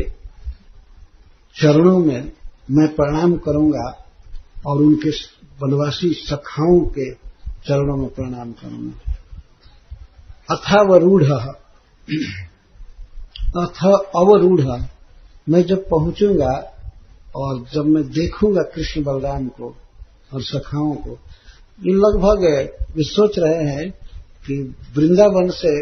चरणों में मैं प्रणाम करूंगा और उनके वनवासी सखाओं के चरणों में प्रणाम करूंगा। अथावरूढ़ अथ अवरूढ़, मैं जब पहुंचूंगा और जब मैं देखूंगा कृष्ण बलराम को और सखाओं को, ये लगभग वे सोच रहे हैं कि वृंदावन से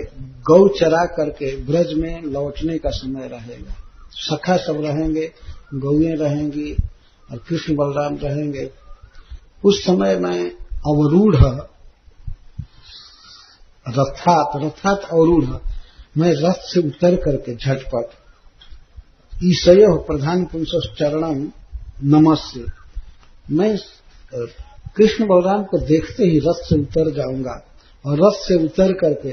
गौ चरा करके ब्रज में लौटने का समय रहेगा, सखा सब रहेंगे, गौएं रहेंगी और कृष्ण बलराम रहेंगे। उस समय में अवरूढ़ रथात अवरूढ़, मैं रथ से उतर करके झटपट ईशयो प्रधान पुंसो चरणम नमस्य, मैं कृष्ण बलराम को देखते ही रथ से उतर जाऊंगा और रथ से उतर करके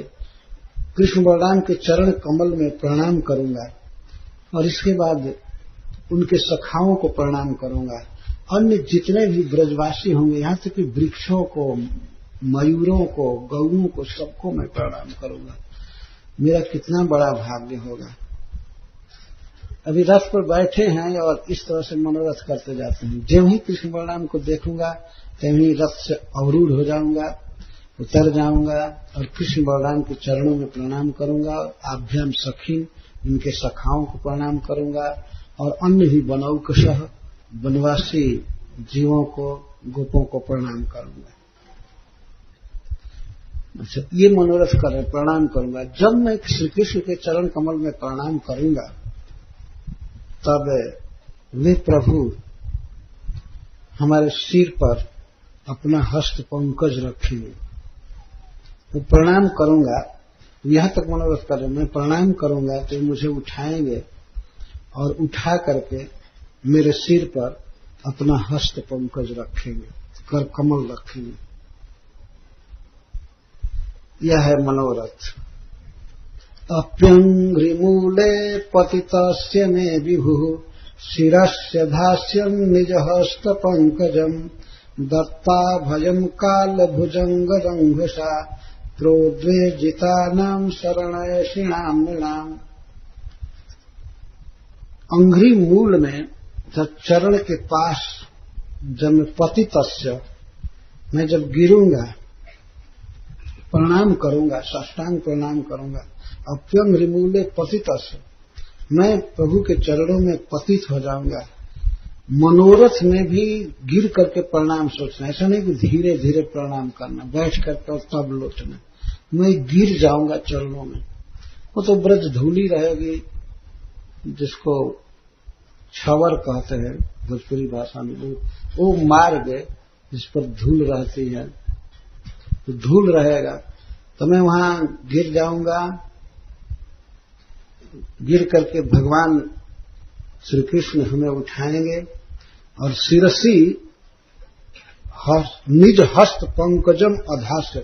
कृष्ण बलराम के चरण कमल में प्रणाम करूंगा और इसके बाद उनके सखाओं को प्रणाम करूंगा। अन्य जितने भी ब्रजवासी होंगे, यहां तक कि वृक्षों को, मयूरों को, गौओं को, सबको मैं प्रणाम करूंगा। मेरा कितना बड़ा भाग्य होगा। अभी रथ पर बैठे हैं और इस तरह से मनोरथ करते जाते हैं। जब ही कृष्ण बलराम को देखूंगा तभी रथ से अवरूढ़ हो जाऊंगा, उतर जाऊंगा और कृष्ण बलराम के चरणों में प्रणाम करूंगा। आभ्याम सखीन, उनके सखाओं को प्रणाम करूंगा और अन्य भी बनौकशः वनवासी जीवों को, गोपों को प्रणाम करूंगा। अच्छा, ये मनोरथ कर रहे, प्रणाम करूंगा। जब मैं श्री कृष्ण के चरण कमल में प्रणाम करूंगा तब वे प्रभु हमारे सिर पर अपना हस्त पंकज रखेंगे। तो प्रणाम करूंगा, यहां तक मनोरथ कर रहे, मैं प्रणाम करूंगा तो मुझे उठाएंगे और उठा करके मेरे सिर पर अपना हस्त पंकज रखेंगे, कर कमल रखेंगे। यह है मनोरथ। अप्यंघ्रिमूले पतितस्य मे विभुः शिरस्य धास्यं निज हस्त पंकजम् दत्ता भयं काल भुजंगरंघसा प्रोद्वेजितानां शरणयशिणां नृणाम्। अंघ्रि मूल में जब चरण के पास जब मैं पतितस्य, मैं जब गिरूंगा प्रणाम करूंगा, साष्टांग प्रणाम करूंगा। अप्यंघ्रिमूले पतितस्य, मैं प्रभु के चरणों में पतित हो जाऊंगा। मनोरथ में भी गिर करके प्रणाम सोचना, ऐसा नहीं कि धीरे धीरे प्रणाम करना, बैठ करके और तब लौटना। मैं गिर जाऊंगा चरणों में। वो तो ब्रज धूली रहेगी, जिसको छवर कहते हैं भोजपुरी भाषा में, वो मार्ग जिस पर धूल रहती है, तो धूल रहेगा तो मैं वहां गिर जाऊंगा। गिर करके भगवान श्री कृष्ण हमें उठाएंगे और शिरसी निज हस्त पंकजम अधास्य,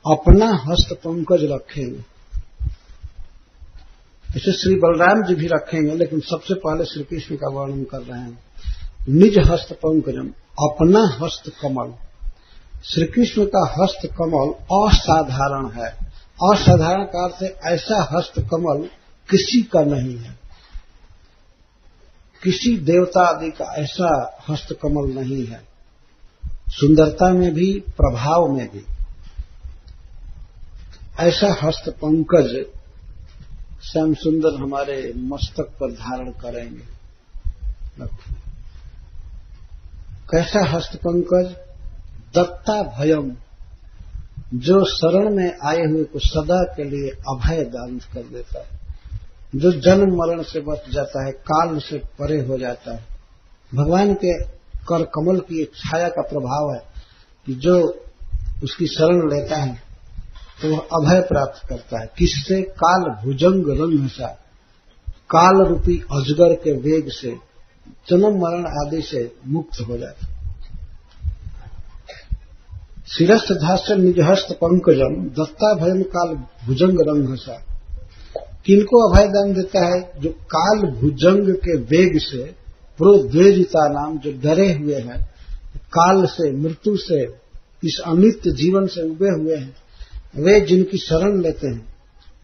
अपना हस्त पंकज रखेंगे। इसे श्री बलराम जी भी रखेंगे, लेकिन सबसे पहले श्री कृष्ण का वर्णन कर रहे हैं। निज हस्त पंकजम, अपना हस्त कमल। श्री कृष्ण का हस्त कमल असाधारण है। असाधारण का अर्थ है ऐसा हस्त कमल किसी का नहीं है, किसी देवता आदि का ऐसा हस्त कमल नहीं है, सुंदरता में भी प्रभाव में भी। ऐसा हस्त पंकज श्याम सुंदर हमारे मस्तक पर धारण करेंगे। कैसा हस्त पंकज? दत्ता भयम, जो शरण में आए हुए को सदा के लिए अभय दान कर देता है, जो जन्म मरण से बच जाता है, काल से परे हो जाता है। भगवान के कर कमल की एक छाया का प्रभाव है कि जो उसकी शरण लेता है तो वह अभय प्राप्त करता है। किससे? काल भुजंग रंग सा, काल रूपी अजगर के वेग से, जन्म मरण आदि से मुक्त हो जाता है। शिरस्थ धास्य निजहस्त पंकजम दत्ता भयम काल भुजंग रंग सा। किनको अभय दान देता है? जो काल भुजंग के वेग से, प्रोद्वेजिता नाम, जो डरे हुए हैं काल से, मृत्यु से, इस अनित्य जीवन से उबे हुए हैं, वे जिनकी शरण लेते हैं,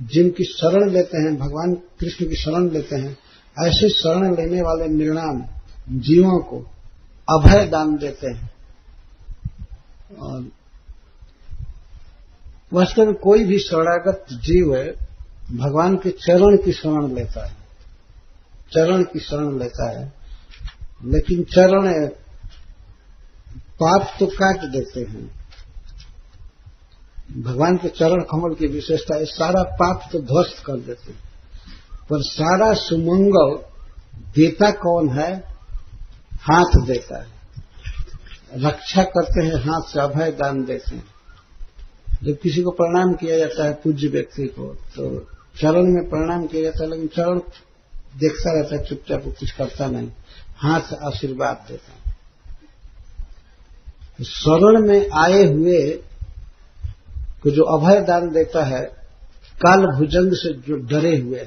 जिनकी शरण लेते हैं, भगवान कृष्ण की शरण लेते हैं, ऐसे शरण लेने वाले निर्णाम जीवों को अभय दान देते हैं। और वास्तव में कोई भी शरणागत जीव है भगवान के चरण की शरण लेता है, चरण की शरण लेता है, लेकिन चरण पाप तो काट देते हैं। भगवान के चरण कमल की विशेषता है, सारा पाप तो ध्वस्त कर देते हैं, पर सारा सुमंगल देता कौन है? हाथ देता है, रक्षा करते हैं, हाथ से अभय दान देते हैं। जब किसी को प्रणाम किया जाता है, पूज्य व्यक्ति को, तो चरण में प्रणाम किया जाता है, लेकिन चरण देखता रहता है, चुपचाप कुछ करता नहीं, हाथ से आशीर्वाद देता है। शरण में आए हुए को जो अभय दान देता है, काल भुजंग से जो डरे हुए,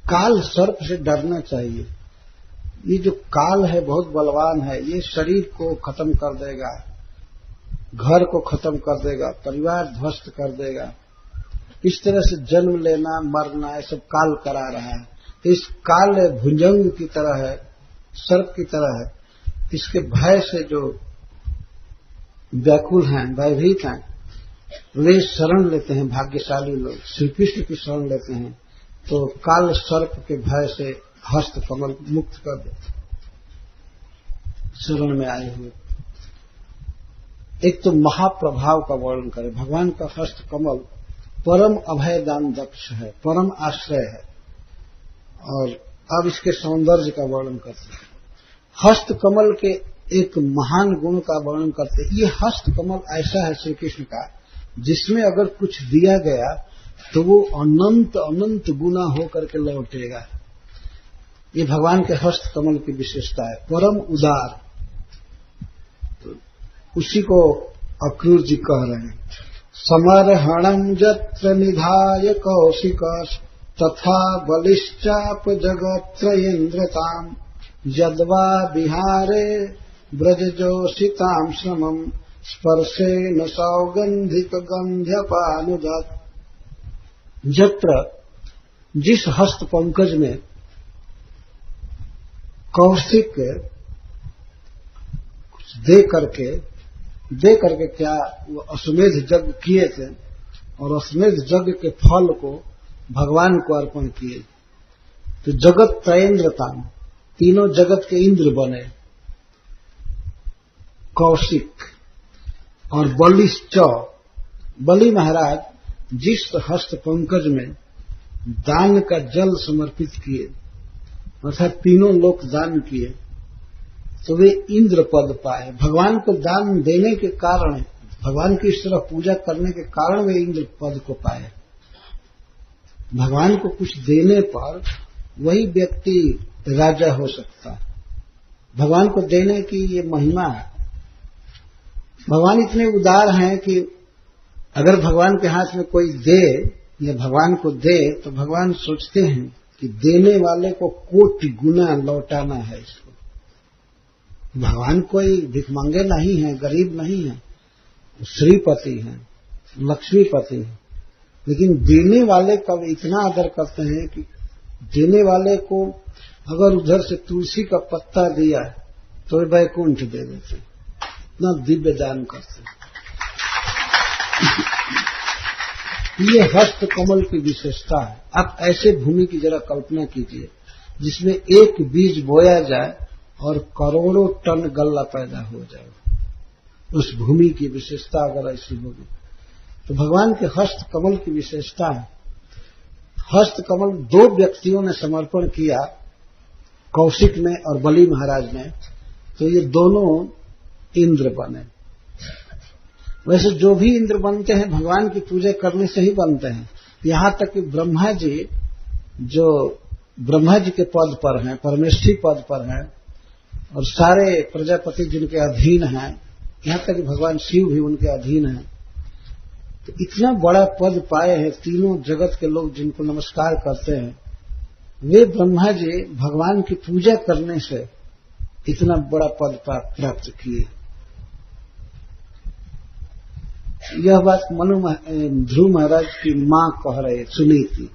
काल सर्प से डरना चाहिए। ये जो काल है बहुत बलवान है, ये शरीर को खत्म कर देगा, घर को खत्म कर देगा, परिवार ध्वस्त कर देगा। इस तरह से जन्म लेना मरना ये सब काल करा रहा है। तो इस काल भुजंग की तरह है, सर्प की तरह है। इसके भय से जो व्याकुल हैं, भयभीत हैं, वे शरण लेते हैं। भाग्यशाली लोग श्री कृष्ण की शरण लेते हैं तो काल सर्प के भय से हस्त कमल मुक्त कर देते। शरण में आए हुए एक तो महाप्रभाव का वर्णन करें। भगवान का हस्त कमल परम अभयदान दक्ष है, परम आश्रय है। और अब इसके सौंदर्य का वर्णन करते हैं। हस्त कमल के एक महान गुण का वर्णन करते हैं। ये हस्त कमल ऐसा है श्री कृष्ण का, जिसमें अगर कुछ दिया गया तो वो अनंत अनंत गुना होकर के लौटेगा। ये भगवान के हस्त कमल की विशेषता है, परम उदार। तो उसी को अक्रूर जी कह रहे हैं। समर्हणम जत्र निधाय कौशिकस तथा बलिश्चाप जगत्रयेन्द्रताम यद्वा बिहारे ब्रजजोषिताम श्रमम स्पर्शे न सौगंधिक गंध्यपानुदत्। जत्र, जिस हस्त पंकज में कौशिक कुछ दे करके क्या वो अश्वमेध यज्ञ किए थे और अश्वमेध यज्ञ के फल को भगवान को अर्पण किए। तो जगत त्रयेन्द्रता, तीनों जगत के इंद्र बने, कौशिक और बलिश्च। बलि महाराज जिस हस्त पंकज में दान का जल समर्पित किए, अर्थात तीनों लोक दान किए, तो वे इंद्र पद पाए। भगवान को दान देने के कारण, भगवान की इस तरह पूजा करने के कारण वे इंद्र पद को पाए। भगवान को कुछ देने पर वही व्यक्ति राजा हो सकता है। भगवान को देने की ये महिमा है। भगवान इतने उदार हैं कि अगर भगवान के हाथ में कोई दे या भगवान को दे तो भगवान सोचते हैं कि देने वाले को कोटि गुना लौटाना है इसको। भगवान कोई भिखमंगे नहीं है, गरीब नहीं है, श्रीपति हैं, लक्ष्मीपति हैं, लेकिन देने वाले का इतना आदर करते हैं कि देने वाले को अगर उधर से तुलसी का पत्ता दिया तो वे वैकुंठ दे देते, इतना दिव्य दान करते हैं। ये हस्त कमल की विशेषता है। आप ऐसे भूमि की जरा कल्पना कीजिए जिसमें एक बीज बोया जाए और करोड़ों टन गल्ला पैदा हो जाए। उस भूमि की विशेषता अगर ऐसी होगी तो भगवान के हस्त कमल की विशेषता है। हस्त कमल 2 व्यक्तियों ने समर्पण किया, कौशिक ने और बलि महाराज ने, तो ये दोनों इंद्र बने। वैसे जो भी इंद्र बनते हैं भगवान की पूजा करने से ही बनते हैं। यहां तक कि ब्रह्मा जी, जो ब्रह्मा जी के पद पर हैं, परमेष्ठी पद पर हैं, और सारे प्रजापति जिनके अधीन हैं, यहां तक कि भगवान शिव भी उनके अधीन हैं। तो इतना बड़ा पद पाए हैं, तीनों जगत के लोग जिनको नमस्कार करते हैं, वे ब्रह्मा जी भगवान की पूजा करने से इतना बड़ा पद प्राप्त किए। यह बात ध्रुव महाराज की मां कह रहे, सुनी थी।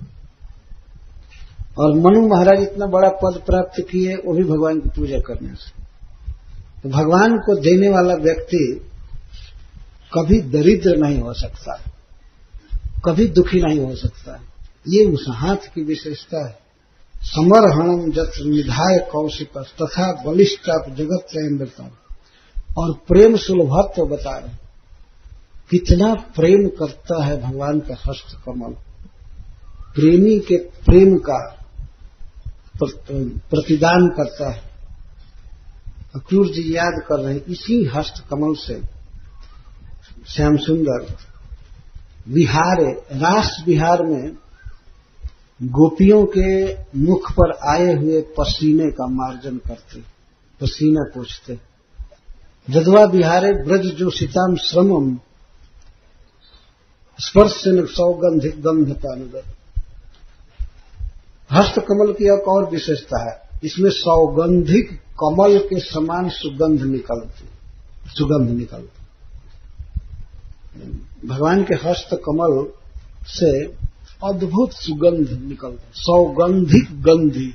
और मनु महाराज इतना बड़ा पद प्राप्त किए वो भी भगवान की पूजा करने से। तो भगवान को देने वाला व्यक्ति कभी दरिद्र नहीं हो सकता, कभी दुखी नहीं हो सकता। ये उस हाथ की विशेषता है। समरहणम जत्र निधाय कौशिक तथा बलिष्ठाप जगत त्रयंबकम। और प्रेम सुलभत्व बता रहे, कितना प्रेम करता है भगवान का हस्त कमल। प्रेमी के प्रेम का प्रतिदान करता है। अक्रूर जी याद कर रहे हैं, इसी हस्त कमल से श्याम सुंदर विहारे, रास विहार में गोपियों के मुख पर आए हुए पसीने का मार्जन करते, पसीना पोंछते। जदवा विहारे ब्रज जो सीताम श्रमम स्पर्शन सौगंधिक गंध पानुदर। हस्त कमल की एक और विशेषता है, इसमें सौगंधिक कमल के समान सुगंध निकलती। भगवान के हस्त कमल से अद्भुत सुगंध निकलती, सौगंधिक गंधी।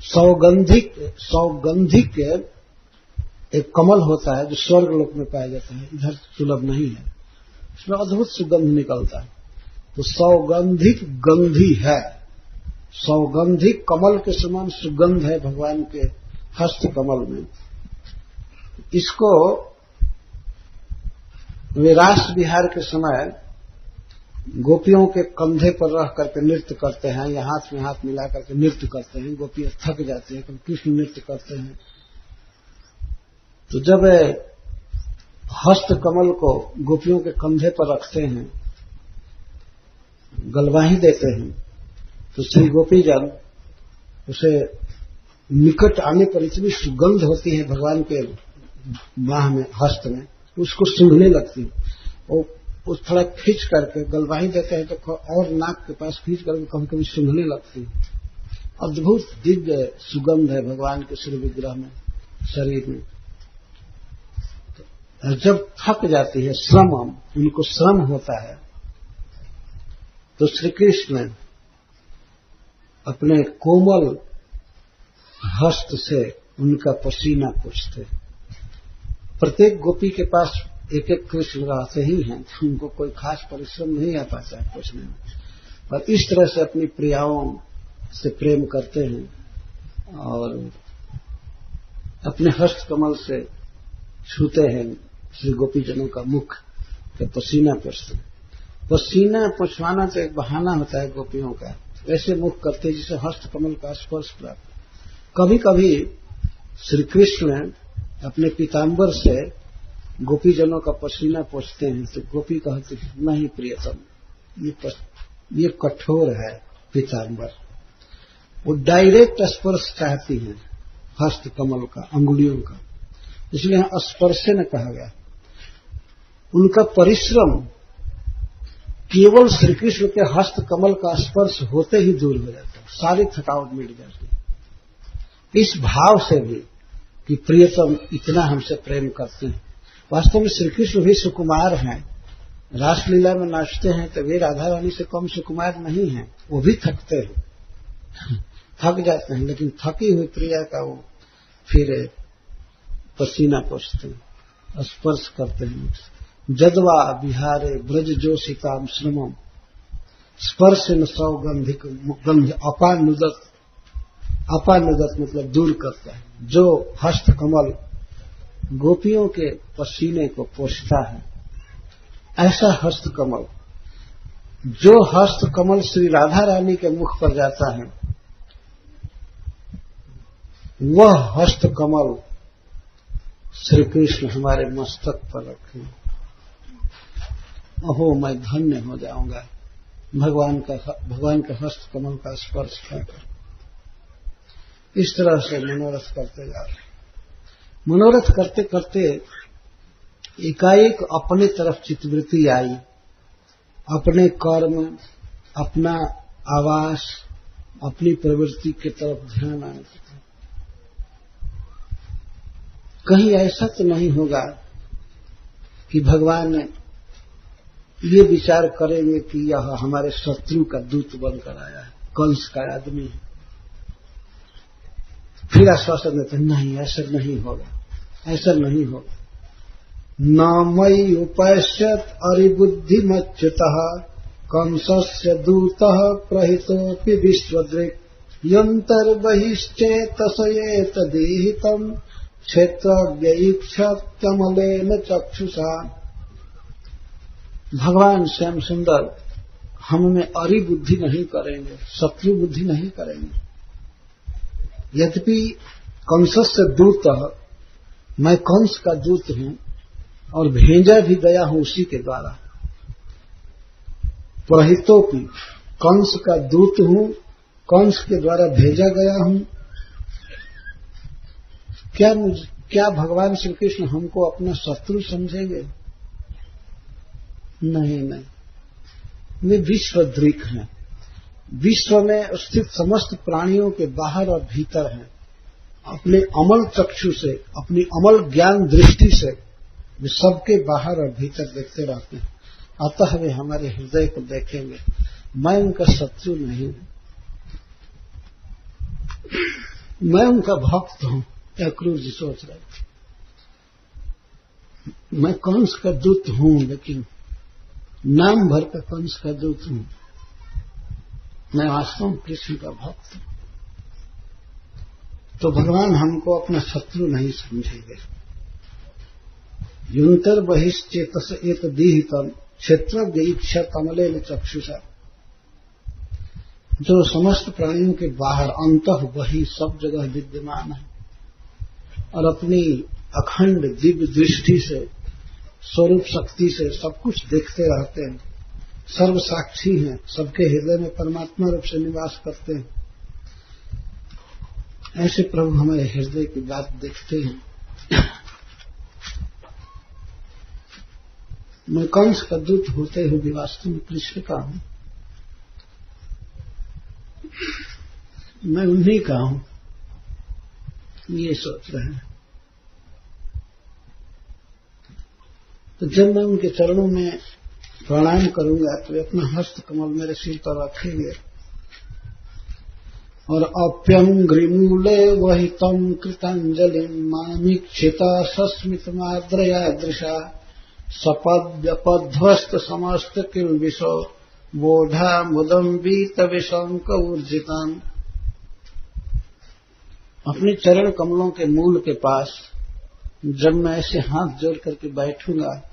सौगंधिक एक कमल होता है जो स्वर्ग लोक में पाया जाता है, इधर सुलभ नहीं है। इसमें अद्भुत सुगंध निकलता है। तो सौगंधिक गंधी है, सौगंधिक कमल के समान सुगंध है भगवान के हस्त कमल में। इसको वे रास विहार के समय गोपियों के कंधे पर रह करके नृत्य करते हैं, या हाथ में हाथ मिला करके नृत्य करते हैं। गोपियां थक जाती हैं, कभी कृष्ण नृत्य करते हैं। तो जब हस्त कमल को गोपियों के कंधे पर रखते हैं, गलवाही देते हैं, तो श्री गोपीजन उसे निकट आने पर इतनी सुगंध होती है भगवान के बाह में, हस्त में, उसको सूंघने लगती है। और उस थोड़ा खींच करके गलवाही देते हैं तो और नाक के पास खींच करके कभी कभी सूंघने लगती है। अद्भुत दिव्य सुगंध है भगवान के श्री विग्रह में, शरीर में। जब थक जाती है, श्रमम, उनको श्रम होता है, तो श्री कृष्ण अपने कोमल हस्त से उनका पसीना पोंछते। प्रत्येक गोपी के पास एक एक कृष्ण रहते ही हैं, तो उनको कोई खास परिश्रम नहीं आ पाता है पोंछने में। और इस तरह से अपनी प्रियाओं से प्रेम करते हैं और अपने हस्त कमल से छूते हैं श्री गोपीजनों का मुख के पसीना पोंछते। पसीना पोंछवाना तो एक बहाना होता है गोपियों का, ऐसे मुख करते जिसे हस्त कमल का स्पर्श प्राप्त। कभी कभी श्री कृष्ण अपने पीताम्बर से गोपीजनों का पसीना पोंछते हैं, तो गोपी कहती नहीं प्रियतम, ये कठोर है पीताम्बर। वो डायरेक्ट स्पर्श चाहती हैं हस्त कमल का, अंगुलियों का, इसलिए स्पर्शे न कहा गया। उनका परिश्रम केवल श्री कृष्ण के हस्त कमल का स्पर्श होते ही दूर हो जाता है, सारी थकावट मिट जाती है। इस भाव से भी कि प्रियतम इतना हमसे प्रेम करते हैं। वास्तव में श्री कृष्ण भी सुकुमार हैं, रासलीला में नाचते हैं, तो वे राधा रानी से कम सुकुमार नहीं हैं। वो भी थकते हैं, थक जाते हैं, लेकिन थकी हुई प्रिया का वो फिर पसीना पोंछते हैं, स्पर्श करते हैं। जदवा बिहारे ब्रज जो सीताम श्रमम स्पर्श न सौगंधिक गंध अपानुदत, अपानुदत मतलब दूर करता है। जो हस्त कमल गोपियों के पसीने को पोंछता है, ऐसा हस्त कमल, जो हस्त कमल श्री राधा रानी के मुख पर जाता है, वह हस्त कमल श्री कृष्ण हमारे मस्तक पर रखें। अहो, मैं धन्य हो जाऊंगा भगवान का हस्त कमल का स्पर्श करकर। इस तरह से मनोरथ करते जा रहे। मनोरथ करते करते एकाएक अपने तरफ चित्तवृत्ति आई, अपने कर्म, अपना आवास, अपनी प्रवृत्ति की तरफ ध्यान आने लगा। कहीं ऐसा तो नहीं होगा कि भगवान ये विचार करेंगे कि यह हमारे शत्रु का दूत बनकर आया है, कंस का आदमी है। फिर आश्वासन देते नहीं, ऐसा नहीं होगा, ऐसा नहीं होगा। न मयि उपैष्यत अरिबुद्धिमच्युतः कंसस्य दूतः प्रहितोऽपि विश्वदृक् यन्तर्बहिश्चेतसयेतदीहितम् क्षेत्रज्ञईक्षत कमलेन चक्षुषा। भगवान श्याम सुंदर हम में अरिबुद्धि नहीं करेंगे, शत्रु बुद्धि नहीं करेंगे। यद्यपि कंसस्य दूतः, मैं कंस का दूत हूं और भेजा भी गया हूं उसी के द्वारा। प्रहितोपि, कंस का दूत हूं, कंस के द्वारा भेजा गया हूं। क्या भगवान श्री कृष्ण हमको अपना शत्रु समझेंगे? नहीं नहीं, वे विश्वदृक् हैं, विश्व में स्थित समस्त प्राणियों के बाहर और भीतर हैं। अपने अमल चक्षु से, अपनी अमल ज्ञान दृष्टि से वे सबके बाहर और भीतर देखते रहते हैं। अतः वे हमारे हृदय को देखेंगे। मैं उनका शत्रु नहीं हूं, मैं उनका भक्त हूं। क्रूर जी सोच रहे थे, मैं कंस का दूत हूं, लेकिन नाम भर का कंस का दूत हूं। मैं वास्तव में कृष्ण का भक्त हूं। तो भगवान हमको अपना शत्रु नहीं समझेंगे। युंतर बहिश्चेतस एतदीहितम् क्षेत्रज्ञ इच्छा कमलेन चक्षुषा। जो समस्त प्राणियों के बाहर अंतः वही सब जगह विद्यमान है और अपनी अखंड दिव्य दृष्टि से, स्वरूप शक्ति से सब कुछ देखते रहते हैं, सर्व साक्षी हैं, सबके हृदय में परमात्मा रूप से निवास करते हैं। ऐसे प्रभु हमारे हृदय की बात देखते हैं। मैं कंस का दूत होते हुए भी वास्तव में कृष्ण का हूं, मैं उन्हीं का हूं, ये सोच रहे हैं। तो जब मैं उनके चरणों में प्रणाम करूंगा तो अपना हस्त कमल मेरे सिर पर रखेंगे और अप्यंग्रिमूले वहितम कृतांजलिम मामीक्षिता सस्मित माद्रया दृशा सपद्यपध्वस्त समस्त किल्बिषो बोधा मुदम बीत विशंक ऊर्जितम। अपने चरण कमलों के मूल के पास जब मैं ऐसे हाथ जोड़ करके बैठूंगा,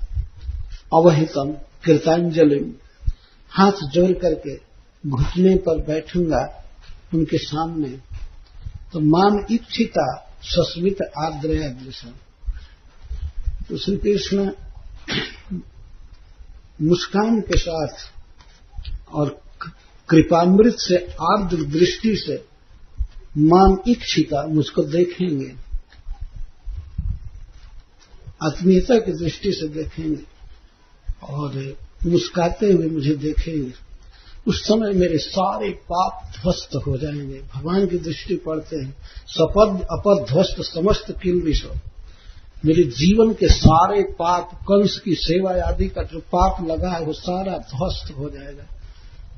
अवहितम कृतांजलिम, हाथ जोड़ करके घुटने पर बैठूंगा उनके सामने, तो माम इच्छिता सस्मित आर्द्रया दृशा। तो श्री कृष्ण मुस्कान के साथ और कृपामृत से आर्द्र दृष्टि से माम इच्छिता, मुझको देखेंगे, आत्मीयता की दृष्टि से देखेंगे और मुस्काते हुए मुझे देखेंगे। उस समय मेरे सारे पाप ध्वस्त हो जाएंगे। भगवान की दृष्टि पड़ते हैं, सपद अपध्वस्त समस्त किल्बिषो, मेरे जीवन के सारे पाप, कंस की सेवा आदि का जो पाप लगा है वो सारा ध्वस्त हो जाएगा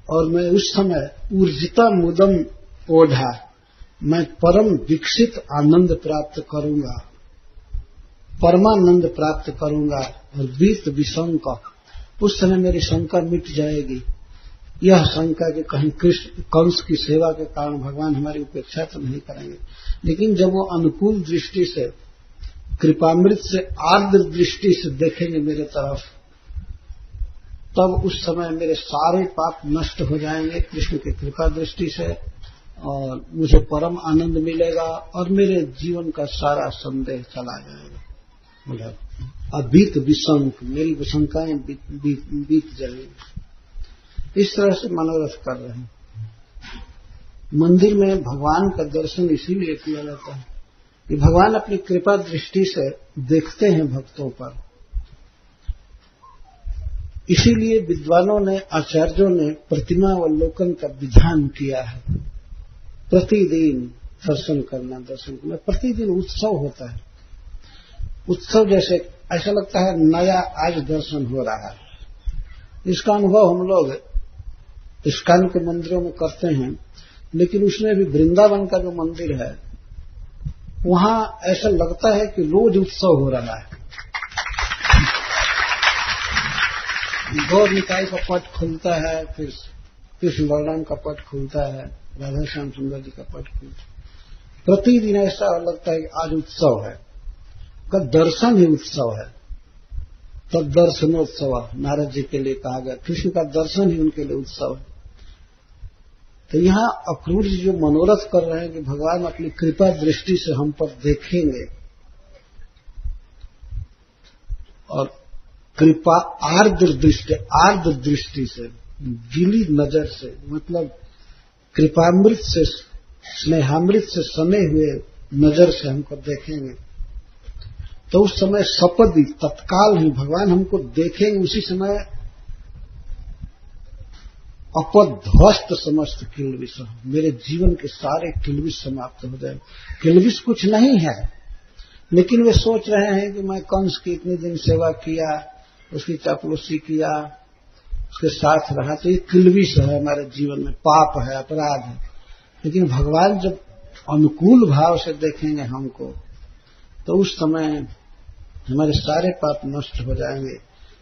और मैं उस समय ऊर्जिता मुदम ओढ़ा, मैं परम विकसित आनंद प्राप्त करूंगा, परमानंद प्राप्त करूंगा और वीत विशंक, उस समय मेरी शंका मिट जाएगी यह शंका कि कहीं कृष्ण कंस की सेवा के कारण भगवान हमारी उपेक्षा तो नहीं करेंगे। लेकिन जब वो अनुकूल दृष्टि से, कृपामृत से आर्द्र दृष्टि से देखेंगे मेरे तरफ, तब उस समय मेरे सारे पाप नष्ट हो जाएंगे कृष्ण की कृपा दृष्टि से, और मुझे परम आनंद मिलेगा और मेरे जीवन का सारा संदेह चला जाएगा। मतलब अबीत विशंक, मेरी विशंकाएं बीत जाएंगी। इस तरह से मनोरथ कर रहे हैं। मंदिर में भगवान का दर्शन इसीलिए किया जाता है कि भगवान अपनी कृपा दृष्टि से देखते हैं भक्तों पर। इसीलिए विद्वानों ने, आचार्यों ने प्रतिमावलोकन का विधान किया है। प्रतिदिन दर्शन करना, दर्शन करना, प्रतिदिन उत्सव होता है। उत्सव जैसे ऐसा लगता है नया आज दर्शन हो रहा है। इसका अनुभव हम लोग इस्कॉन के मंदिरों में करते हैं, लेकिन उसमें भी वृंदावन का जो मंदिर है वहां ऐसा लगता है कि रोज उत्सव हो रहा है। गौर निकाय का पट खुलता है, फिर कृष्ण बलराम का पट खुलता है, राधा श्याम सुंदर जी का पट खुलता है। प्रतिदिन ऐसा लगता है कि आज उत्सव है, का दर्शन ही उत्सव है। तब दर्शनोत्सव नारद जी के लिए कहा गया, कृष्ण का दर्शन ही उनके लिए उत्सव है। तो यहां अक्रूर जी जो मनोरथ कर रहे हैं कि भगवान अपनी कृपा दृष्टि से हम पर देखेंगे, और कृपा आर्द्र दृष्टि से, गीली नजर से, मतलब कृपामृत से, स्नेहामृत से सने हुए नजर से हमको देखेंगे। तो उस समय सपदी, तत्काल ही भगवान हमको देखेंगे, उसी समय अपध्वस्त समस्त किल्बिष, मेरे जीवन के सारे किल्बिष समाप्त हो जाए। किल्बिष कुछ नहीं है, लेकिन वे सोच रहे हैं कि मैं कंस की इतने दिन सेवा किया, उसकी चापलूसी किया, उसके साथ रहा, तो ये किल्बिष है हमारे जीवन में, पाप है, अपराध है। लेकिन भगवान जब अनुकूल भाव से देखेंगे हमको, तो उस समय हमारे सारे पाप नष्ट हो जाएंगे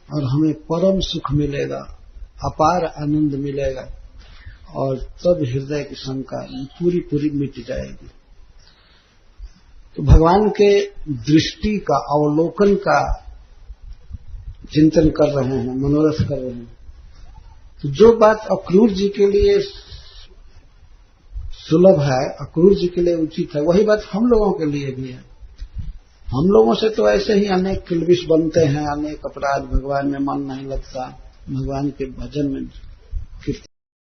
और हमें परम सुख मिलेगा, अपार आनंद मिलेगा, और तब हृदय की शंका पूरी मिट जाएगी। तो भगवान के दृष्टि का, अवलोकन का चिंतन कर रहे हैं, मनोरथ कर रहे हैं। तो जो बात अक्रूर जी के लिए सुलभ है, अक्रूर जी के लिए उचित है, वही बात हम लोगों के लिए भी है। हम लोगों से तो ऐसे ही अनेक किल्बिष बनते हैं, अनेक अपराध, भगवान में मन नहीं लगता, भगवान के भजन में